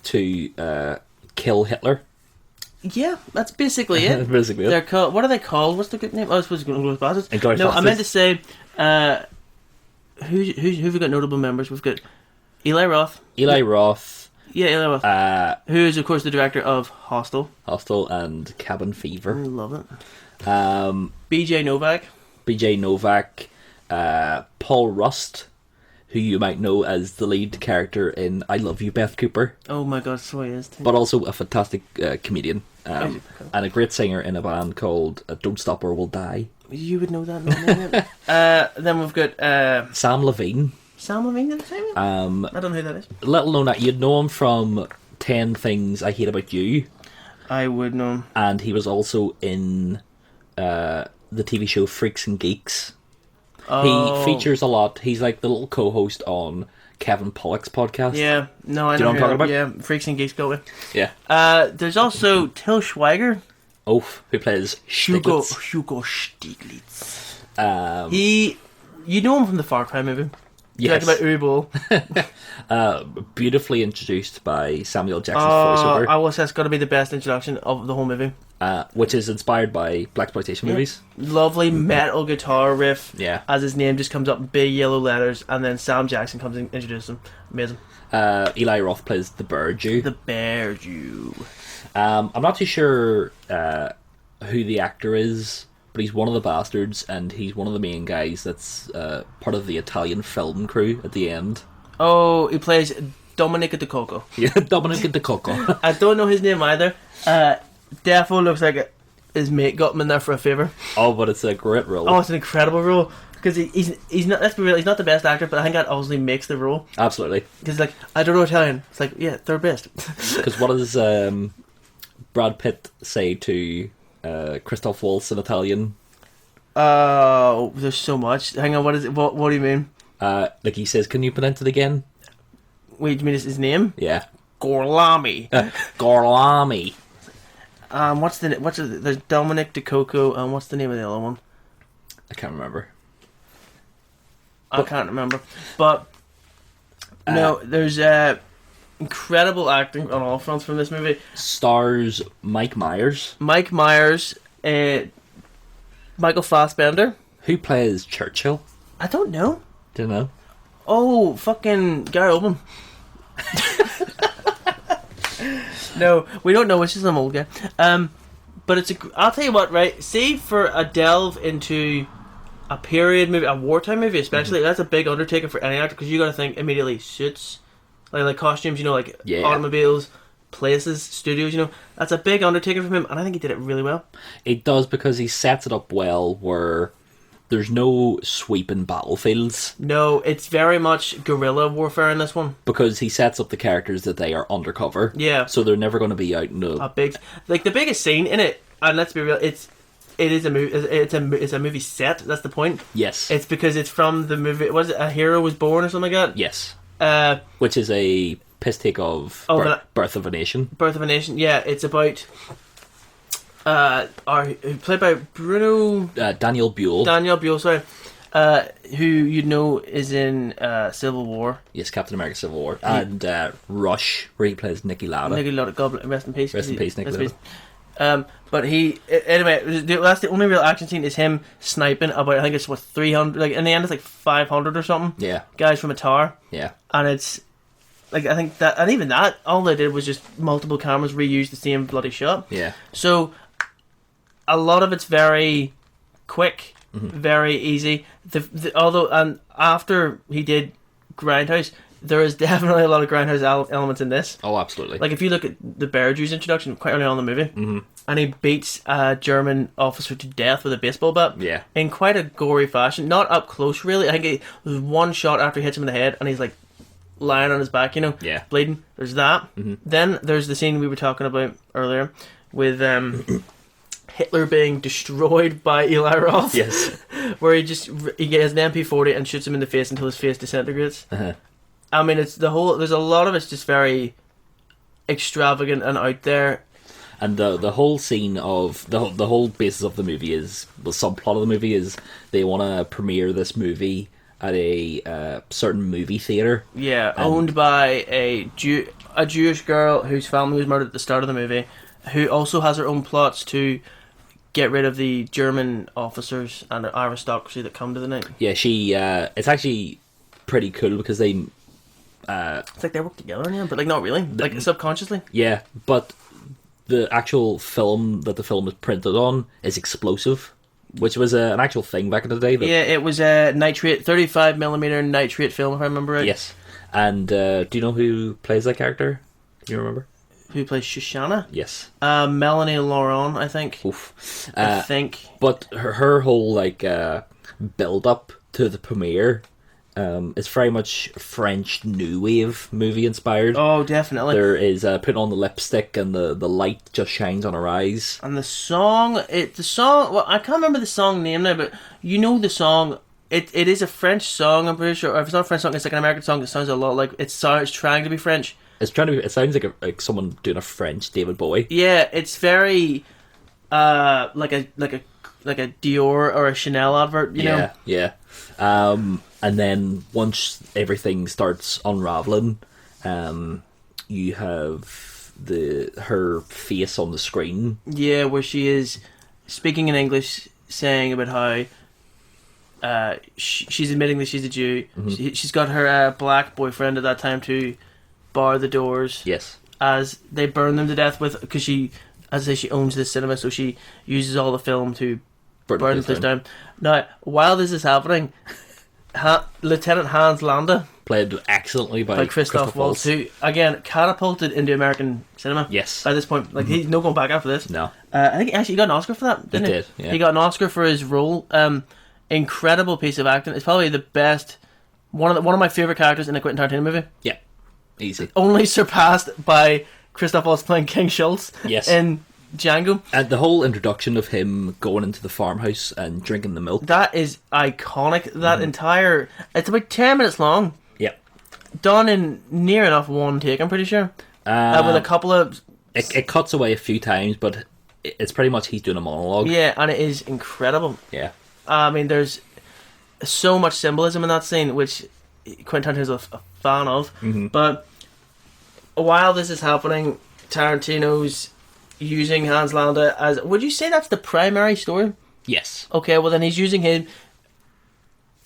to kill Hitler. Yeah, that's basically it. That's basically it. They're called... What are they called? What's the good name? Oh, I suppose it's Inglorious Bastards. Inglorious Bastards. I meant to say... who've we got notable members? We've got Eli Roth. Eli Roth. Yeah, Eli Roth. Who is, of course, the director of Hostel. Hostel and Cabin Fever. I love it. B.J. Novak. Paul Rust, who you might know as the lead character in I Love You, Beth Cooper. Oh my god, so he is too. But also a fantastic comedian. And a great singer in a band called Don't Stop or We'll Die. You would know that, no? Then we've got... Sam Levine. Sam Levine, did I say that? I don't know who that is. Little known that you'd know him from 10 Things I Hate About You. I would know him. And he was also in the TV show Freaks and Geeks. Oh. He features a lot. He's like the little co-host on Kevin Pollak's podcast. Yeah, no, I know. Do you know what I'm talking about? Yeah, Freaks and Geeks go with. Yeah. There's also Till Schweiger. Who plays Hugo Stiglitz. You know him from the Far Cry movie. Yes. Talk about Ubo. Beautifully introduced by Samuel Jackson's voiceover. I will say it's got to be the best introduction of the whole movie. Which is inspired by blaxploitation movies. Lovely metal guitar riff. Yeah. As his name just comes up in big yellow letters, and then Sam Jackson comes and introduces him. Amazing. Eli Roth plays the Bear Jew. The Bear Jew. I'm not too sure who the actor is, but he's one of the bastards, and he's one of the main guys that's part of the Italian film crew at the end. Oh, he plays Dominica De Coco. Yeah, Dominica De Coco. I don't know his name either. Defo looks like his mate got him in there for a favour. Oh, but it's a great role. Oh, it's an incredible role. Because he's not, let's be real, he's not the best actor, but I think that obviously makes the role. Absolutely. Because, like, I don't know Italian. It's like, yeah, they're best. Because what does Brad Pitt say to Christoph Waltz in Italian? There's so much. Hang on, what is it? What do you mean? Like he says, can you pronounce it again? Wait, do you mean his name? Yeah. Gorlami. Gorlami. There's Dominic De Coco, and what's the name of the other one? I can't remember. I can't remember. But no, there's incredible acting on all fronts from this movie. Stars Mike Myers. Mike Myers, Michael Fassbender. Who plays Churchill? I don't know. Do you know? Oh, fucking Gary Oldman. No, we don't know. It's just some old guy. But I'll tell you what, right? See, for a delve into a period movie, a wartime movie especially, that's a big undertaking for any actor, because you got to think immediately suits, like costumes, like automobiles, places, studios, that's a big undertaking for him, and I think he did it really well. It does, because he sets it up well where there's no sweeping battlefields. No, it's very much guerrilla warfare in this one. Because he sets up the characters that they are undercover. Yeah. So they're never going to be out in a big, like the biggest scene in it, and let's be real, it is a movie. It's a movie set. That's the point. Yes. It's because it's from the movie. Was it A Hero Was Born or something like that? Yes. Which is a piss take of Birth of a Nation. Birth of a Nation. Yeah, it's about played by Bruno Daniel Buell. Daniel Buell, sorry. Who is in Civil War. Yes, Captain America Civil War. And Rush, where he plays Niki Lauda. Niki Lauda, God rest in peace. Rest in peace, Niki Lauda. But anyway, that's the only real action scene is him sniping about, I think it's 300, like in the end it's like 500 or something. Yeah. Guys from a tower. Yeah. And it's like, I think that, and even that, all they did was just multiple cameras reuse the same bloody shot. Yeah. So a lot of it's very quick, very easy. Although after he did Grindhouse, there is definitely a lot of Grindhouse elements in this. Oh, absolutely. Like if you look at the Bear Jew's introduction quite early on in the movie, and he beats a German officer to death with a baseball bat. Yeah. In quite a gory fashion, not up close really. I think there's one shot after he hits him in the head, and he's like lying on his back, yeah, bleeding. There's that. Then there's the scene we were talking about earlier with Hitler being destroyed by Eli Roth. Yes. Where he has an MP40 and shoots him in the face until his face disintegrates. I mean, there's a lot of it's just very extravagant and out there. And the whole scene of the whole basis of the movie is, the subplot of the movie is they want to premiere this movie at a certain movie theater. Yeah, owned by a Jewish girl whose family was murdered at the start of the movie, who also has her own plots to get rid of the German officers and the aristocracy that come to the night. Yeah, she it's actually pretty cool because they it's like they work together now, but like not really, like subconsciously. Yeah, but the actual film that the film is printed on is explosive, which was an actual thing back in the day. Yeah, it was a nitrate 35mm nitrate film, if I remember right. Yes. And do you know who plays that character? Can you remember? Who plays Shoshana? Yes. Melanie Laurent, I think. Oof. I think. But her whole build up to the premiere is very much French new wave movie inspired. Oh, definitely. There is putting on the lipstick and the light just shines on her eyes. And the song, well, I can't remember the song name now, but you know the song. It is a French song, I'm pretty sure. Or if it's not a French song, it's like an American song that sounds a lot like it's trying to be French. It sounds like someone doing a French David Bowie. Yeah, it's very like a like a Dior or a Chanel advert, you know? Yeah. And then once everything starts unraveling, you have her face on the screen. Yeah, where she is speaking in English, saying about how she's admitting that she's a Jew. She's got her black boyfriend at that time to bar the doors. Yes. As they burn them to death because she, as I say, she owns this cinema, so she uses all the film to burn the place down. Now, while this is happening, Lieutenant Hans Landa, played excellently by Christoph Waltz, who again catapulted into American cinema. Yes. By this point, like he's no going back after this. No. I think actually he got an Oscar for that. Didn't he? Did. Yeah. He got an Oscar for his role. Incredible piece of acting. It's probably the best. One of my favorite characters in a Quentin Tarantino movie. Yeah. Easy. Only surpassed by Christoph Waltz playing King Schultz. Yes. In Django. And the whole introduction of him going into the farmhouse and drinking the milk. That is iconic. That entire... It's about 10 minutes long. Yeah. Done in near enough one take, I'm pretty sure. With a couple of... It cuts away a few times, but it's pretty much he's doing a monologue. Yeah, and it is incredible. Yeah. I mean, there's so much symbolism in that scene, which Quentin Tarantino is a fan of. But while this is happening, Tarantino's using Hans Landa as... Would you say that's the primary story? Yes. Okay, well then he's using him...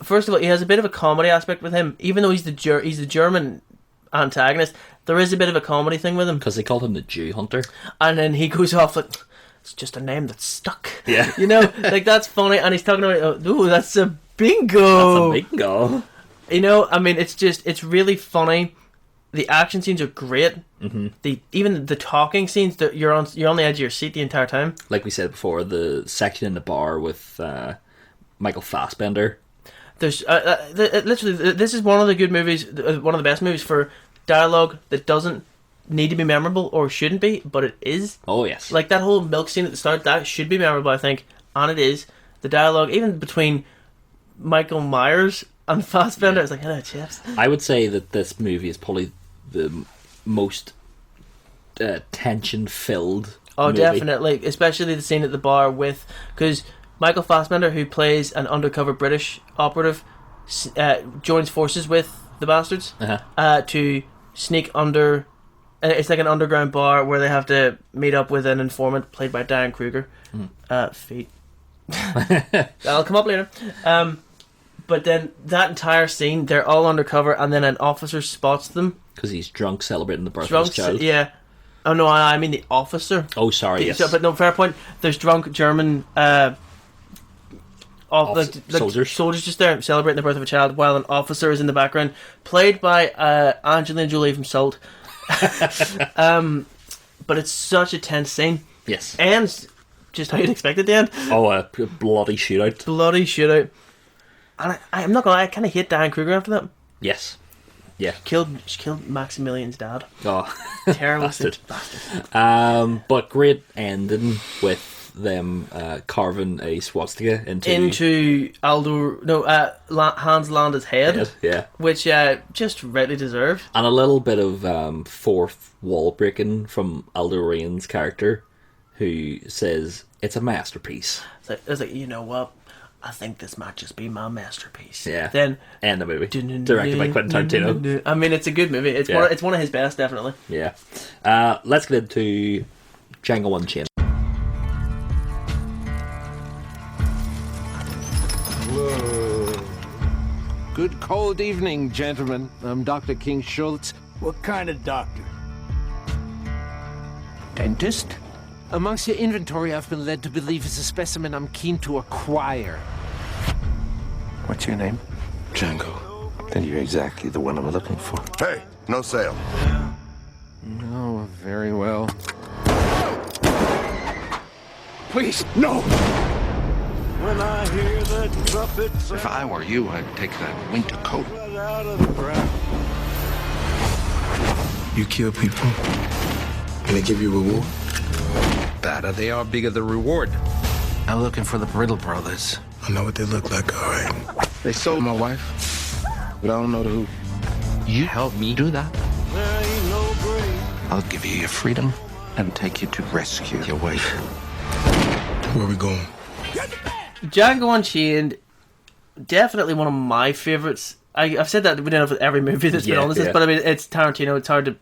First of all, he has a bit of a comedy aspect with him. Even though he's the German antagonist, there is a bit of a comedy thing with him. Because they called him the Jew Hunter. And then he goes off like... It's just a name that's stuck. Yeah. You know, like that's funny. And he's talking about, oh, that's a bingo. That's a bingo. You know, I mean, it's really funny. The action scenes are great. Even the talking scenes, that you're on the edge of your seat the entire time. Like we said before, the section in the bar with Michael Fassbender. There's literally, this is one of the good movies, one of the best movies for dialogue that doesn't need to be memorable or shouldn't be, but it is. Oh yes. Like that whole milk scene at the start, that should be memorable, I think, and it is. The dialogue, even between Michael Myers and Fassbender, it's like, hello, chaps. I would say that this movie is probably the most tension-filled movie. Definitely, especially the scene at the bar with, because Michael Fassbender, who plays an undercover British operative, joins forces with the bastards to sneak under. It's like an underground bar where they have to meet up with an informant played by Diane Kruger. Feet. That'll come up later. But then that entire scene, they're all undercover, and then an officer spots them. Because he's drunk celebrating the birth of his child. Yeah. Oh no, I mean the officer. Oh, sorry, yes. But no, fair point. There's drunk German soldiers just there celebrating the birth of a child, while an officer is in the background, played by Angelina Jolie from Salt. But it's such a tense scene. Yes. And just how you'd expect it to end. Oh, a bloody shootout. Bloody shootout. And I'm not gonna lie, I kind of hate Diane Kruger after that. Yes. Yeah. She killed Maximilian's dad. Oh, terrible. Bastard. But great ending with them carving a swastika into Hans Landa's head. Yeah. Which just rightly deserved. And a little bit of fourth wall breaking from Aldo Rain's character, who says it's a masterpiece. It's like, you know what? I think this might just be my masterpiece. Yeah. Then end the movie. Directed by Quentin Tarantino. I mean, it's a good movie. It's one of his best, definitely. Yeah. Let's get into Django Unchained. Whoa. Good cold evening, gentlemen. I'm Dr. King Schultz. What kind of doctor? Dentist? Amongst your inventory, I've been led to believe is a specimen I'm keen to acquire. What's your name? Django. Then you're exactly the one I'm looking for. Hey, no sale. Oh, very well. Please, no! When I hear the trumpets, if I were you, I'd take that winter coat. Out of the ground. You kill people, and they give you reward? Better they are, bigger the reward. I'm looking for the Brittle brothers. I know what they look like, all right. They sold my wife, but I don't know to who. You help me do that? There ain't no grave. I'll give you your freedom and take you to rescue your wife. Where are we going? Django Unchained, definitely one of my favourites. I've said that we don't have every movie that's been on this list, but I mean, it's Tarantino. It's hard to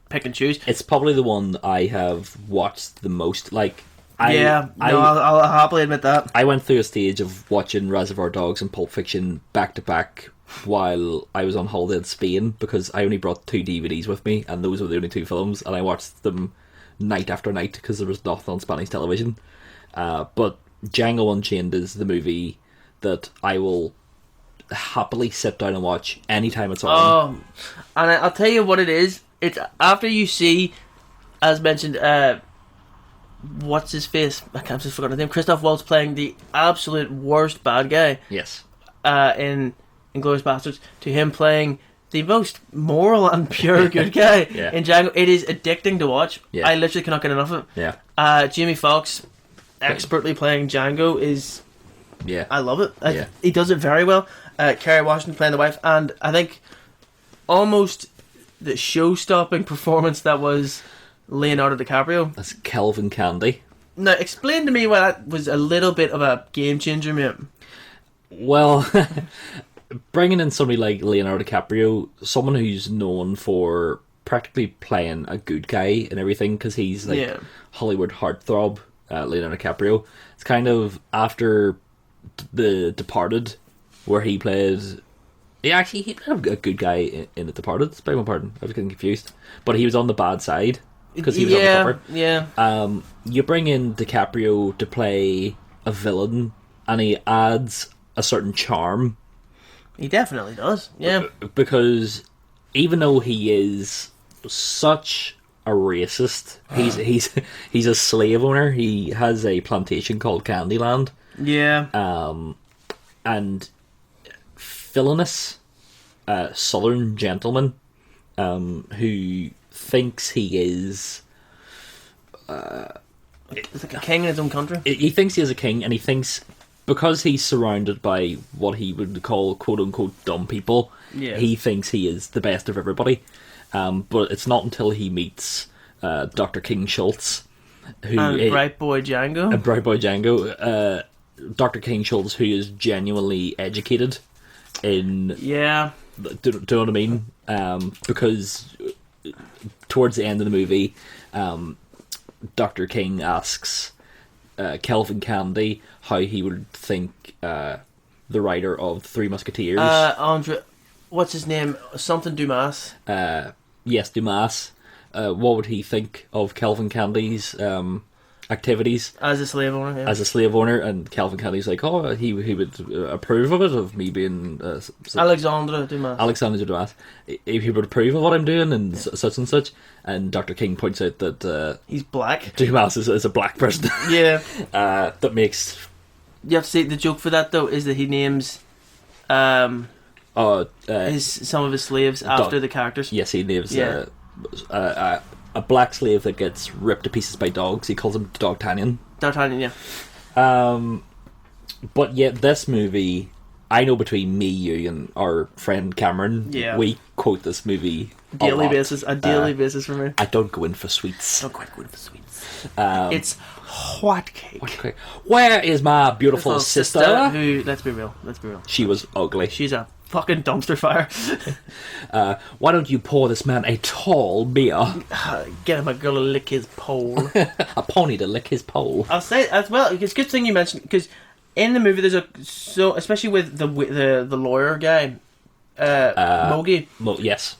pick and choose. It's probably the one I have watched the most. Like, I'll happily admit that. I went through a stage of watching Reservoir Dogs and Pulp Fiction back to back while I was on holiday in Spain, because I only brought 2 DVDs with me, and those were the only 2 films, and I watched them night after night because there was nothing on Spanish television. But Django Unchained is the movie that I will happily sit down and watch anytime it's on. And I'll tell you what it is. It's after you see, as mentioned, what's his face? I can't just forget his name. Christoph Waltz playing the absolute worst bad guy. Yes. In Inglorious Bastards, to him playing the most moral and pure good guy in Django. It is addicting to watch. I literally cannot get enough of it. Jamie Foxx expertly playing Django is... I love it. He does it very well. Kerry Washington playing the wife, and I think almost the show-stopping performance that was Leonardo DiCaprio. That's Kelvin Candy. Now, explain to me why that was a little bit of a game changer, mate. Well, bringing in somebody like Leonardo DiCaprio, someone who's known for practically playing a good guy and everything, because he's like Hollywood heartthrob, Leonardo DiCaprio. It's kind of after The Departed, where he played... He played a good guy in The Departed. Beg my pardon, I was getting confused. But he was on the bad side, because he was on the cover. You bring in DiCaprio to play a villain, and he adds a certain charm. He definitely does, because even though he is such a racist, he's a slave owner. He has a plantation called Candyland. And villainous southern gentleman who thinks he is it's like a king in his own country. He thinks he is a king, and he thinks because he's surrounded by what he would call quote unquote dumb people, he thinks he is the best of everybody. But it's not until he meets Dr. King Schultz, Bright Boy Django. Dr. King Schultz, who is genuinely educated in... Do you know what I mean? Because towards the end of the movie, Dr. King asks Kelvin Candy how he would think the writer of Three Musketeers... Andre... What's his name? Something Dumas. Yes, Dumas. What would he think of Kelvin Candy's activities as a slave owner? And Kelvin Candy's like, he would approve of it, of me being Alexandre Dumas. He would approve of what I'm doing and such. And Dr. King points out that he's black. Dumas is a black person. That makes... You have to say the joke for that though is that he names some of his slaves after the characters. Yes, he names a black slave that gets ripped to pieces by dogs. He calls him Dogtanian. But yet this movie, I know between me, you, and our friend Cameron, we quote this movie a daily basis for me. I don't go in for sweets. It's hot cake. Where is my beautiful sister? Who, let's be real. She was ugly. She's a fucking dumpster fire. Why don't you pour this man a tall beer? Get him a girl to lick his pole. A pony to lick his pole. I'll say as well. It's a good thing you mentioned, because in the movie especially with the lawyer guy, Mogi. Yes.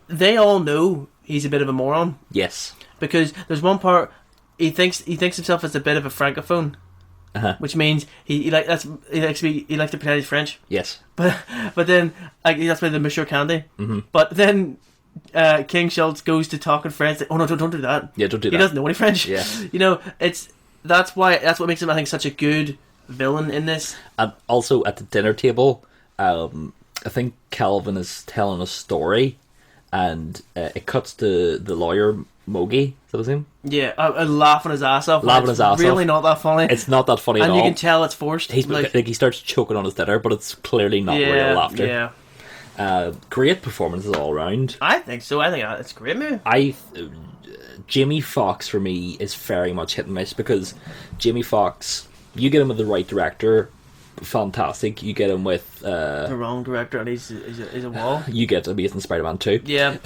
They all know he's a bit of a moron. Yes. Because there's one part he thinks himself as a bit of a francophone. Which means he likes to pretend he's French. Yes. But then that's why the Monsieur Candy. Mm-hmm. But then King Schultz goes to talk in French. Like, oh no, don't do that. Yeah, don't do that. He doesn't know any French. Yeah. That's what makes him, I think, such a good villain in this. And also at the dinner table, I think Calvin is telling a story, and it cuts to the lawyer Mogi. Is that his name? Yeah, laughing his ass off. Really not that funny. It's not that funny at all. And you can tell it's forced. He starts choking on his dinner, but it's clearly not real laughter. Yeah. Great performances all around. I think so. I think it's a great movie. Jamie Foxx for me is very much hit and miss, because Jamie Foxx you get him with the right director, fantastic. You get him with the wrong director, and he's a wall. You get Amazing Spider-Man 2. Yeah,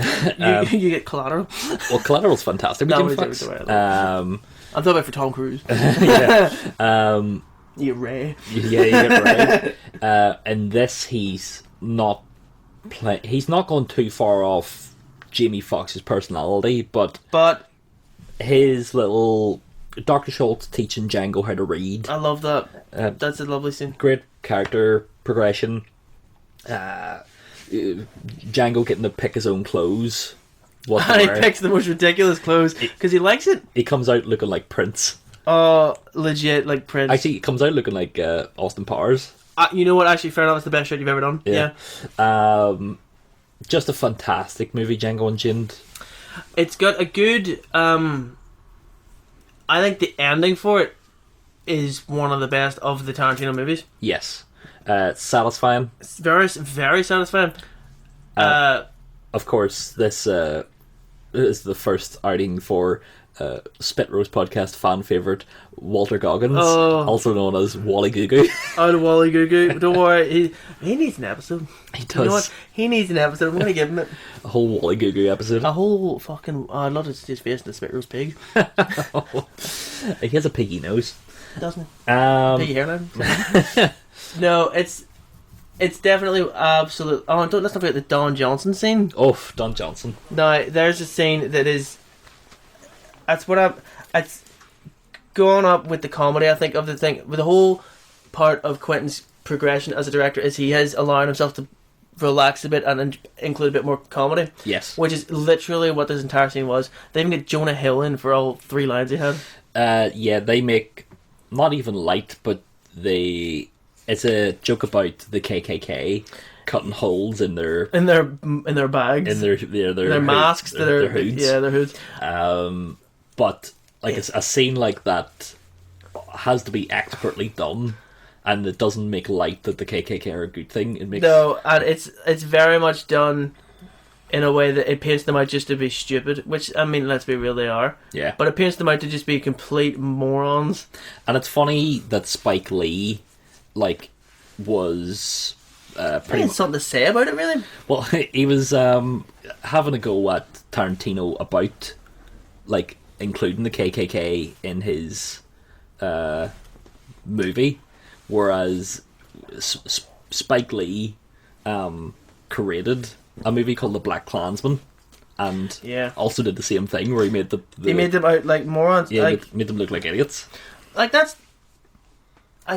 you get Collateral. Well, Collateral's fantastic. I'm talking about for Tom Cruise. Yeah. You get Ray. Yeah, you get Ray. And this, he's not going too far off Jamie Foxx's personality, but his little Dr. Schultz teaching Django how to read. I love that. That's a lovely scene. Great character progression. Django getting to pick his own clothes. And he picks the most ridiculous clothes because he likes it. He comes out looking like Prince. Oh, legit, like Prince. Actually, he comes out looking like Austin Powers. You know what? Actually, fair enough. It's the best shirt you've ever done. Yeah. Just a fantastic movie, Django Unchained. It's got a good. I think the ending for it is one of the best of the Tarantino movies. Yes. It's satisfying. It's very, very satisfying. Of course, this is the first outing for Spit Roast podcast fan favourite Walter Goggins, also known as Wally Goo Goo. Oh, the Wally Goo Goo. Don't worry, he needs an episode. He does. You know what? He needs an episode. I'm going to give him it. A whole Wally Goo Goo episode. A whole fucking... I'd love to see his face in the Spit Roast pig. He has a piggy nose. Doesn't he? Piggy hairline. No, it's definitely absolute... Oh, let's not forget the Don Johnson scene. Oh, Don Johnson. No, there's a scene that is... It's going up with the comedy, I think, of the thing. With the whole part of Quentin's progression as a director is he has allowed himself to relax a bit and include a bit more comedy. Yes. Which is literally what this entire scene was. They even get Jonah Hill in for all 3 lines he had. Yeah, they make... Not even light, but it's a joke about the KKK cutting holes in their bags, in their masks, their hoods. Yeah, their hoods. But like a scene like that has to be expertly done, and it doesn't make light that the KKK are a good thing. It makes and it's very much done in a way that it paints them out just to be stupid, which, I mean, let's be real, they are. Yeah. But it paints them out to just be complete morons. And it's funny that Spike Lee, was... pretty something to say about it, really. Well, he was having a go at Tarantino about, including the KKK in his movie, whereas Spike Lee created a movie called The Black Klansman, and also did the same thing where he made he made them out like morons. Yeah, made them look like idiots. I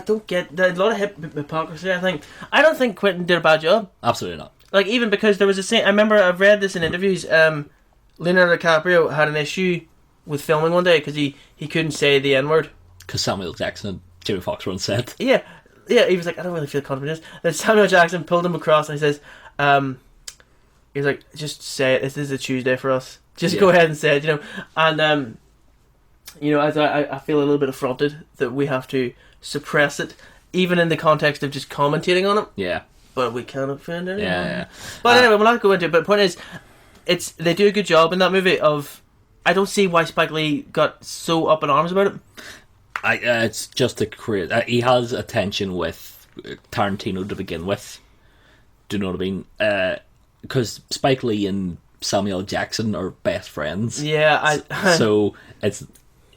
don't get... There's a lot of hypocrisy, I think. I don't think Quentin did a bad job. Absolutely not. Even because there was a scene... I remember I've read this in interviews. Leonardo DiCaprio had an issue with filming one day because he couldn't say the N-word. Because Samuel Jackson and Jamie Foxx were on set. Yeah, he was like, I don't really feel confident in this. Then Samuel Jackson pulled him across and he says... he's like, just say it. This is a Tuesday for us. Just go ahead and say it, And, I feel a little bit affronted that we have to suppress it, even in the context of just commentating on it. Yeah. But we can't offend anyone. Yeah. But anyway, we'll not go into it. But the point is, they do a good job in that movie of... I don't see why Spike Lee got so up in arms about it. It's just to create... he has a tension with Tarantino to begin with. Do you know what I mean? Because Spike Lee and Samuel Jackson are best friends. Yeah, so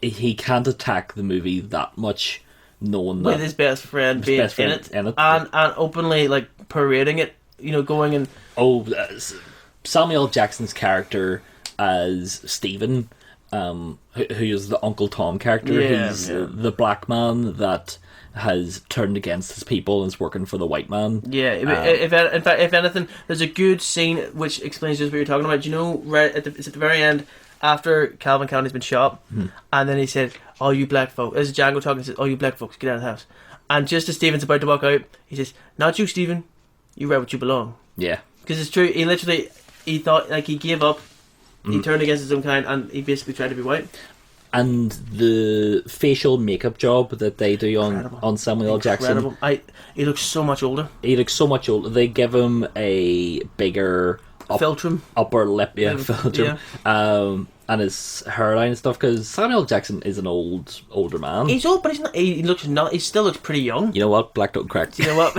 he can't attack the movie that much, knowing that with his best friend being in it, and openly parading it. Going and Samuel Jackson's character as Stephen, who is the Uncle Tom character. He's the black man that has turned against his people and is working for the white man. Yeah, in fact, if anything, there's a good scene which explains just what you're talking about. Do you know, it's at the very end, after Calvin County's been shot, and then he said, "Oh, you black folks," as Django talking, he says, "Oh, you black folks, get out of the house." And just as Stephen's about to walk out, he says, "Not you, Stephen. You right where you belong." Yeah. Because it's true, he thought, he gave up, he turned against his own kind, and he basically tried to be white. And the facial makeup job that they do on Samuel Jackson. He looks so much older. They give him a bigger Philtrum. upper lip, philtrum. and his hairline and stuff, because Samuel L. Jackson is an older man. He's old, but he's not. He looks not. He still looks pretty young. You know what? Black don't crack. You know what?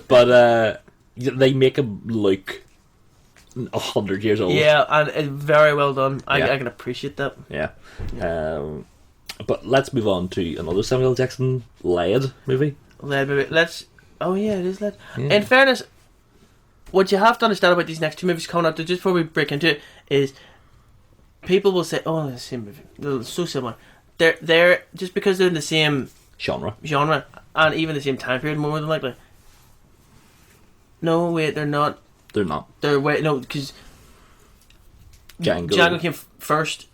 But they make him look 100 years old. Yeah, and it's very well done. I can appreciate that. Yeah. But let's move on to another Samuel L. Jackson led movie. Oh yeah, it is led. Yeah. In fairness, what you have to understand about these next two movies coming up, just before we break into it, is people will say, "Oh, they're the same movie. They're so similar." They're just because they're in the same genre, and even the same time period, more than likely. No, wait, they're not. They're not. Because Django came first.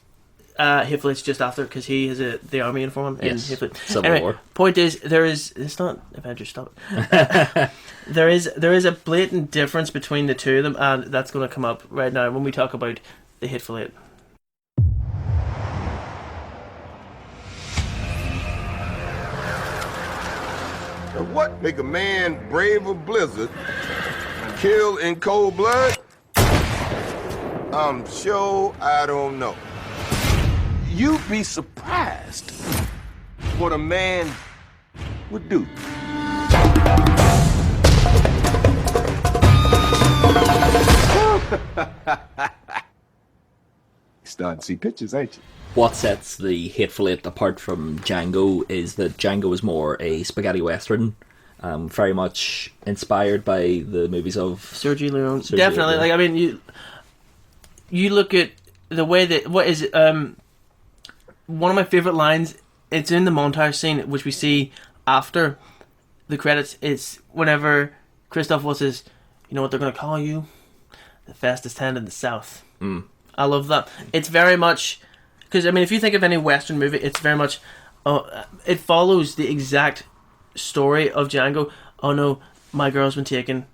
Hateful it's just after, because he has the army uniform in Hateful. Civil War. Point is, it's not Avengers. Stop it. there is a blatant difference between the two of them, and that's going to come up right now when we talk about the Hateful Eight. What make a man brave a blizzard and kill in cold blood? I'm sure I don't know. You'd be surprised what a man would do. Starting to see pictures, ain't you? What sets the Hateful Eight apart from Django is that Django is more a spaghetti western, very much inspired by the movies of Sergio Leone. Definitely. Like, I mean, you look at the way that one of my favorite lines. It's in the montage scene, which we see after the credits. It's whenever Christoph Waltz says, "You know what they're going to call you? The fastest hand in the South." I love that. It's very much. Because, I mean, if you think of any Western movie, it's very much... it follows the exact story of Django. Oh, no, my girl's been taken.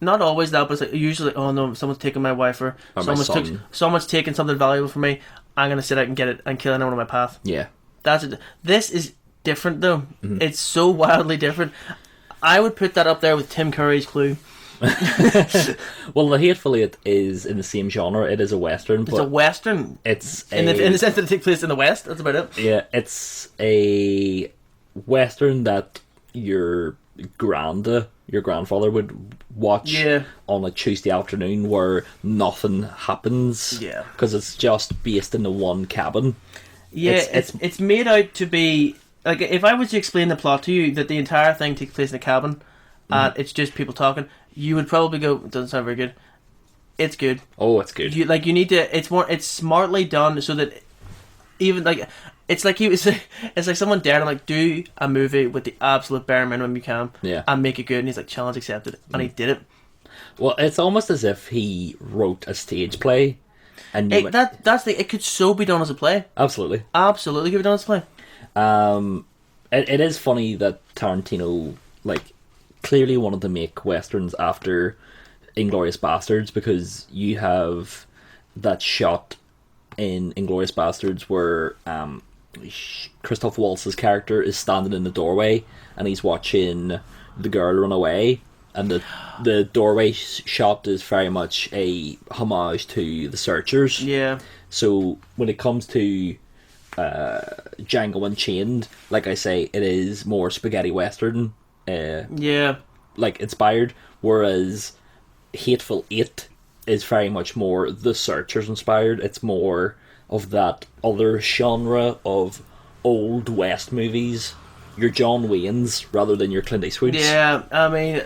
Not always that, but it's like, usually, oh, no, someone's taken my wife, or someone's taken something valuable from me. I'm going to sit out and get it and kill anyone on my path. Yeah. That's it. This is different, though. Mm-hmm. It's so wildly different. I would put that up there with Tim Curry's Clue. Well, the Hateful Eight is in the same genre. It is a western. It's a western. It's in the sense that it takes place in the West. That's about it. Yeah, it's a western that your grandfather would watch on a Tuesday afternoon, where nothing happens. Yeah, because it's just based in the one cabin. Yeah, it's made out to be like, if I was to explain the plot to you, that the entire thing takes place in a cabin, and it's just people talking, you would probably go, it doesn't sound very good. It's good. Oh, it's good. You need to. It's smartly done so that even like it's like someone dared him, like, do a movie with the absolute bare minimum you can, and make it good. And he's like, challenge accepted, and he did it. Well, it's almost as if he wrote a stage play, and it could so be done as a play. Absolutely Could be done as a play. It is funny that Tarantino clearly wanted to make westerns after Inglorious Bastards, because you have that shot in Inglorious Bastards where Christoph Waltz's character is standing in the doorway and he's watching the girl run away, and the doorway shot is very much a homage to The Searchers. Yeah. So when it comes to Django Unchained, like I say, it is more spaghetti western. Inspired, whereas Hateful Eight is very much more The Searchers inspired. It's more of that other genre of old West movies, your John Waynes rather than your Clint Eastwoods. Yeah, I mean,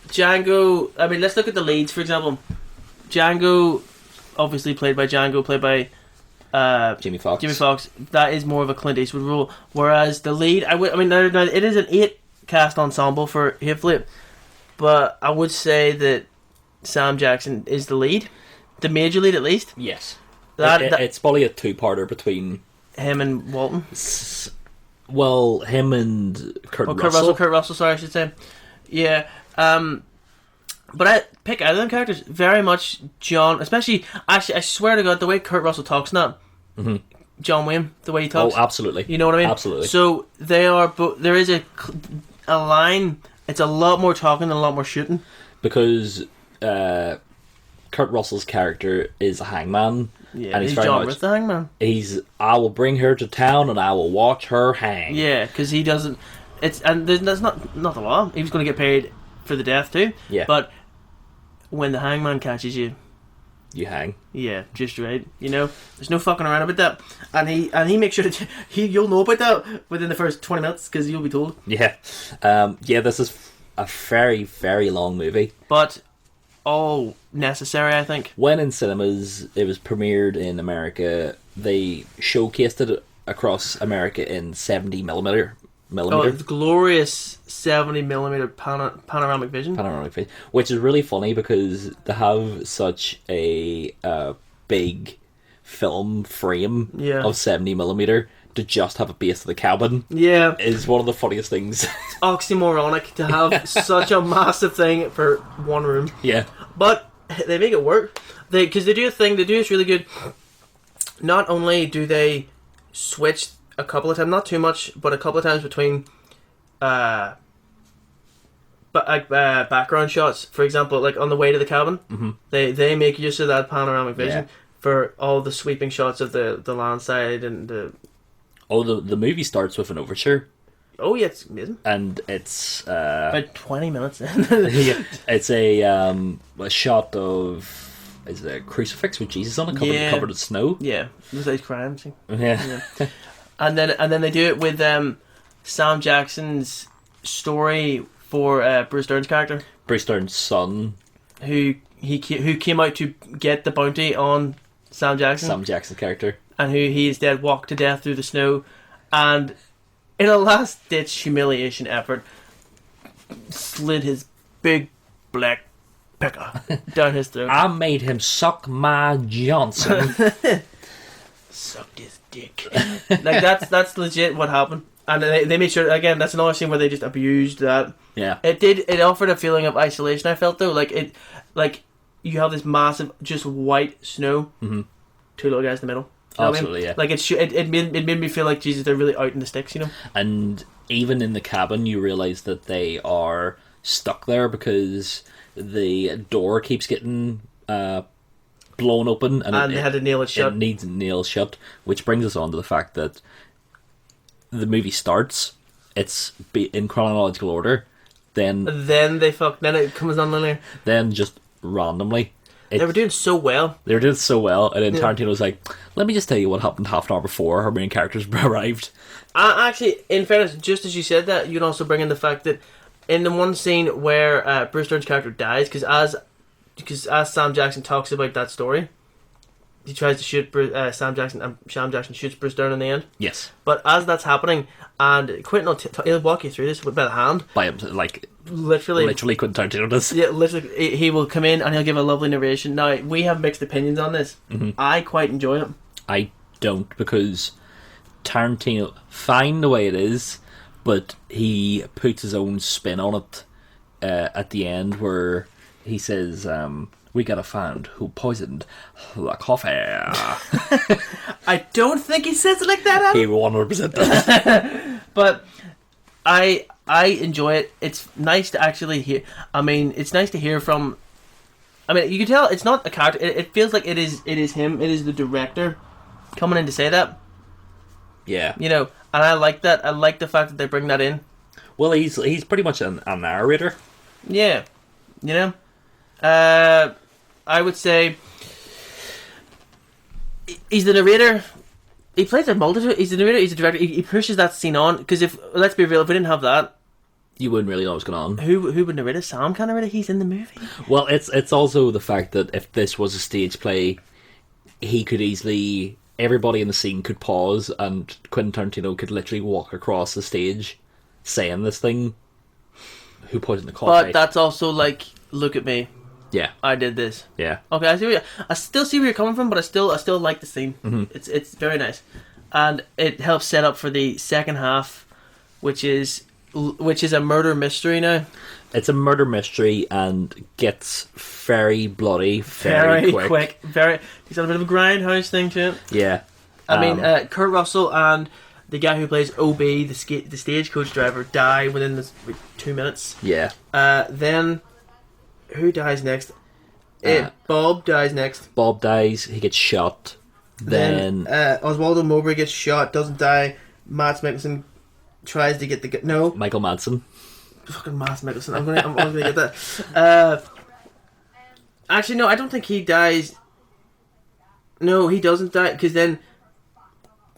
Django. I mean, let's look at the leads, for example. Django, obviously played by Jamie Foxx. Jamie Foxx. That is more of a Clint Eastwood role, whereas the lead, now it is an 8 cast ensemble for Hateful Eight, but I would say that Sam Jackson is the lead, the major lead at least. Yes, it's probably a 2-parter between him and Walton. Well, him and Kurt Russell. Kurt Russell, sorry, I should say. Yeah, but I pick out of them characters very much John, especially. Actually, I swear to God, the way Kurt Russell talks now. Mm-hmm. John Wayne, the way he talks. Oh, absolutely. You know what I mean? Absolutely. So they are. There is a line. It's a lot more talking than a lot more shooting. Because Kurt Russell's character is a hangman, Yeah, and he's very John much Ritter, the Hangman. I will bring her to town and I will watch her hang. Yeah, because he doesn't. There's not the law. He was going to get paid for the death too. Yeah. But when the Hangman catches you, you hang. Yeah, just right. You know, there's no fucking around about that. And he makes sure that you'll know about that within the first 20 minutes because you'll be told. Yeah, This is a very, very long movie, but all necessary, I think. When in cinemas, it was premiered in America. They showcased it across America in 70mm. Oh, it's glorious 70mm panoramic vision. Which is really funny because they have such a big film frame of 70mm. To just have a base of the cabin, is one of the funniest things. It's oxymoronic to have such a massive thing for one room. Yeah, but they make it work. Because they do a thing. They do it's really good. Not only do they switch a couple of times, not too much, but a couple of times between background shots. For example, like on the way to the cabin, they make use of that panoramic vision for all the sweeping shots of the land side and the. Oh, the movie starts with an overture. Oh yeah, it's amazing. And it's about 20 minutes in. It's a shot of a crucifix with Jesus on it, covered in snow. Yeah, it was like crime scene. Yeah. and then they do it with Sam Jackson's story for Bruce Dern's character. Bruce Dern's son, who came out to get the bounty on Sam Jackson. Sam Jackson's character. And who he instead walked to death through the snow, and in a last-ditch humiliation effort, slid his big black pecker down his throat. I made him suck my Johnson. Sucked his dick. Like that's legit what happened, and they made sure again. That's another scene where they just abused that. Yeah, it offered a feeling of isolation. I felt though, like you have this massive just white snow, two little guys in the middle. You know Absolutely, what I mean? Like it made me feel like Jesus, they're really out in the sticks, you know. And even in the cabin, you realise that they are stuck there because the door keeps getting blown open, and they had to nail it shut. It needs nailed shut, which brings us on to the fact that the movie starts. It's in chronological order, then it comes on linear. Then just randomly. They were doing so well. And then Tarantino's like, let me just tell you what happened half an hour before our main characters arrived. Actually, in fairness, just as you said that, you can also bring in the fact that in the one scene where Bruce Dern's character dies, because as Sam Jackson talks about that story, he tries to shoot Sam Jackson, and Sam Jackson shoots Bruce Dern in the end. Yes. But as that's happening, and Quentin will he'll walk you through this by the hand. By him, like... Literally Quentin Tarantino does. Yeah, literally, he will come in and he'll give a lovely narration. Now, we have mixed opinions on this. I quite enjoy it. I don't, because Tarantino, fine the way it is, but he puts his own spin on it at the end where he says, we gotta find who poisoned the coffee. I don't think he says it like that, Adam. He 100% does. But I enjoy it. It's nice to actually hear. I mean, it's nice to hear from. I mean, you can tell it's not a character. It feels like it is him. It is the director coming in to say that. Yeah. You know, and I like that. I like the fact that they bring that in. Well, he's pretty much a narrator. Yeah. You know, I would say he's the narrator. He plays a multitude. He's the narrator. He's the director. He pushes that scene on because let's be real, if we didn't have that, you wouldn't really know what's going on. Who would narrate it? Sam can narrate it. He's in the movie. Well, it's also the fact that if this was a stage play, he could easily, everybody in the scene could pause, and Quentin Tarantino could literally walk across the stage saying this thing. Who poisoned the coffee? But that's also like, look at me. Yeah, I did this. Yeah. Okay, I still see where you're coming from, but I still like the scene. It's very nice, and it helps set up for the second half, which is a murder mystery now. It's a murder mystery and gets very bloody very quick. He's got a bit of a grindhouse thing to it. Yeah. I mean, Kurt Russell and the guy who plays OB, the stagecoach driver, die within 2 minutes. Yeah. Then who dies next? Bob dies next. Bob dies. He gets shot. Then Oswaldo Mowbray gets shot, doesn't die. Mads Mikkelsen tries to get the no. Michael Madsen. Fucking Mads Mikkelsen. I'm gonna get that. Actually, no, I don't think he dies. No, he doesn't die, because then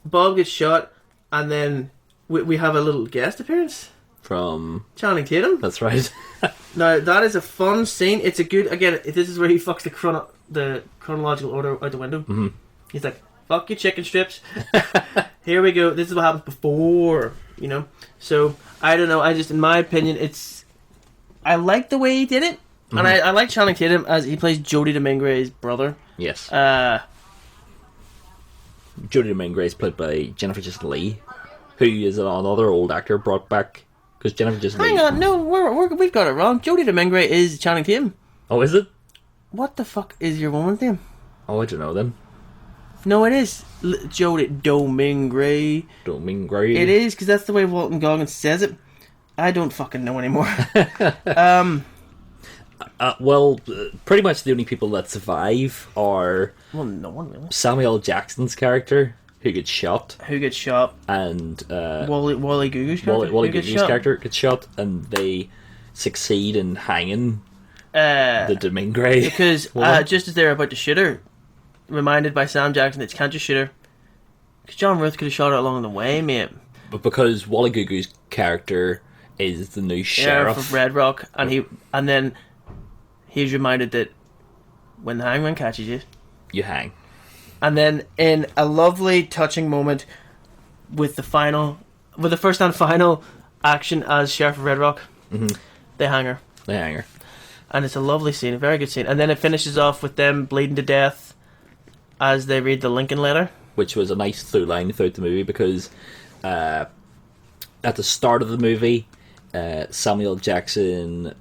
Bob gets shot, and then we have a little guest appearance from Channing Tatum. That's right. Now that is a fun scene. It's a good. Again, this is where he fucks the chronological order out the window. Mm-hmm. He's like, "Fuck you, chicken strips." Here we go. This is what happens before, you know. So I don't know. In my opinion, I like the way he did it, and I like Channing Tatum as he plays Jodie Dominguez's brother. Yes. Jodie Dominguez is played by Jennifer Jason Leigh, who is another old actor brought back because Jennifer Jason Leigh. Hang on, no, we've got it wrong. Jodie Dominguez is Channing Tatum. Oh, is it? What the fuck is your woman's name? Oh, I don't know then. No, it is Jodie Dominguez. Dominguez. It is, because that's the way Walton Goggins says it. I don't fucking know anymore. Well, pretty much the only people that survive are no one really. Samuel L. Jackson's character, who gets shot. And Wally Gugu's character. Wally Gugu's character gets shot, and they succeed in hanging the Dominguez. Because just as they're about to shoot her, reminded by Sam Jackson, it's can't just shoot her. Because John Ruth could have shot her along the way, mate. But because Wally Gugu's character is the new sheriff of Red Rock, and then he's reminded that when the hangman catches you, you hang. And then in a lovely, touching moment with the first and final action as Sheriff of Red Rock, they hang her. And it's a lovely scene, a very good scene. And then it finishes off with them bleeding to death as they read the Lincoln letter. Which was a nice through line throughout the movie, because at the start of the movie, Samuel Jackson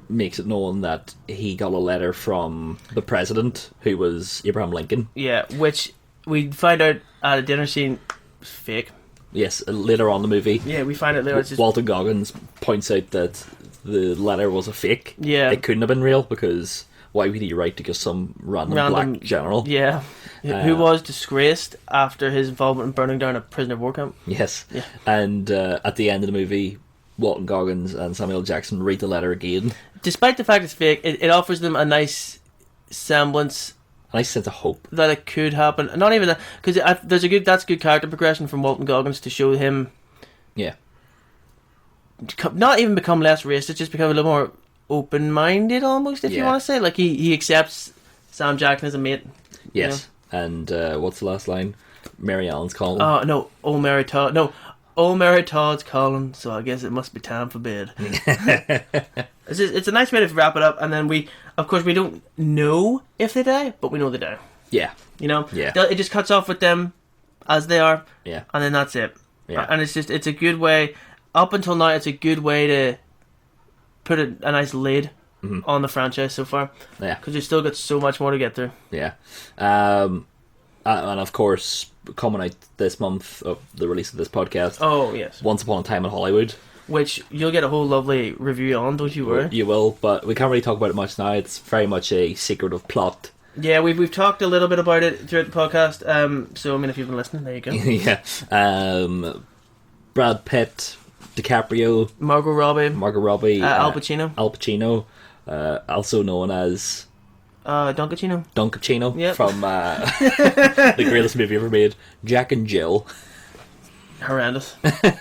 makes it known that he got a letter from the president, who was Abraham Lincoln. Yeah, which we find out at a dinner scene was fake. Yes, later on in the movie. Yeah, we find out later. Walton Goggins points out that the letter was a fake. Yeah. It couldn't have been real, because why would he write to just some random black general? Yeah. Who was disgraced after his involvement in burning down a prisoner of war camp. Yes. Yeah. And at the end of the movie, Walton Goggins and Samuel Jackson read the letter again. Despite the fact it's fake, it offers them a nice semblance, a nice sense of hope that it could happen. Not even that, because that's good character progression from Walton Goggins to show him, not even become less racist, just become a little more open-minded, almost, if you want to say. Like he accepts Sam Jackson as a mate. Yes, you know? And what's the last line? Mary Ellen's calling. Oh no, old Mary Todd. No. Old Mary Todd's calling, so I guess it must be time for bed. It's a nice way to wrap it up, and then we don't know if they die, but we know they die. Yeah. You know? Yeah. It just cuts off with them as they are. Yeah. And then that's it. Yeah. And it's a good way, up until now, it's a good way to put a nice lid on the franchise so far. Yeah. Because you've still got so much more to get through. Yeah. And of course, coming out this month of the release of this podcast. Oh, yes. Once Upon a Time in Hollywood. Which you'll get a whole lovely review on, don't you worry? You will, but we can't really talk about it much now. It's very much a secretive plot. Yeah, we've talked a little bit about it throughout the podcast. So, I mean, if you've been listening, there you go. Yeah. Brad Pitt, DiCaprio. Margot Robbie. Al Pacino. Also known as... Dunkachino. Yep. From the greatest movie ever made, Jack and Jill. Horrendous.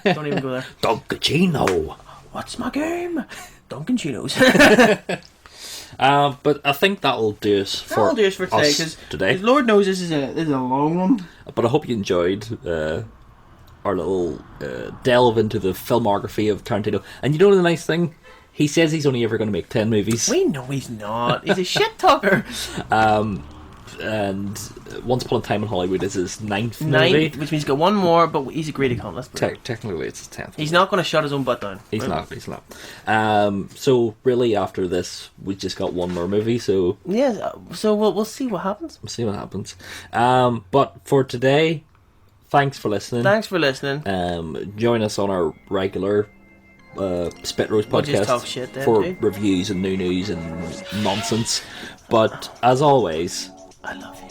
Don't even go there. Dunkachino. What's my game? Dunkachinos. But I think that'll do us for today. Because Lord knows this is a long one. But I hope you enjoyed our little delve into the filmography of Tarantino. And you know the nice thing? He says he's only ever going to make 10 movies. We know he's not. He's a shit talker. And Once Upon a Time in Hollywood is his ninth movie. Which means he's got one more, but he's a greedy cunt. Technically it's his 10th. He's not going to shut his own butt down. He's not. So really after this, we just got one more movie, so... Yeah, so we'll see what happens. But for today, thanks for listening. Join us on our regular... Spit Roast podcast for reviews and new news and nonsense. But as always, I love you.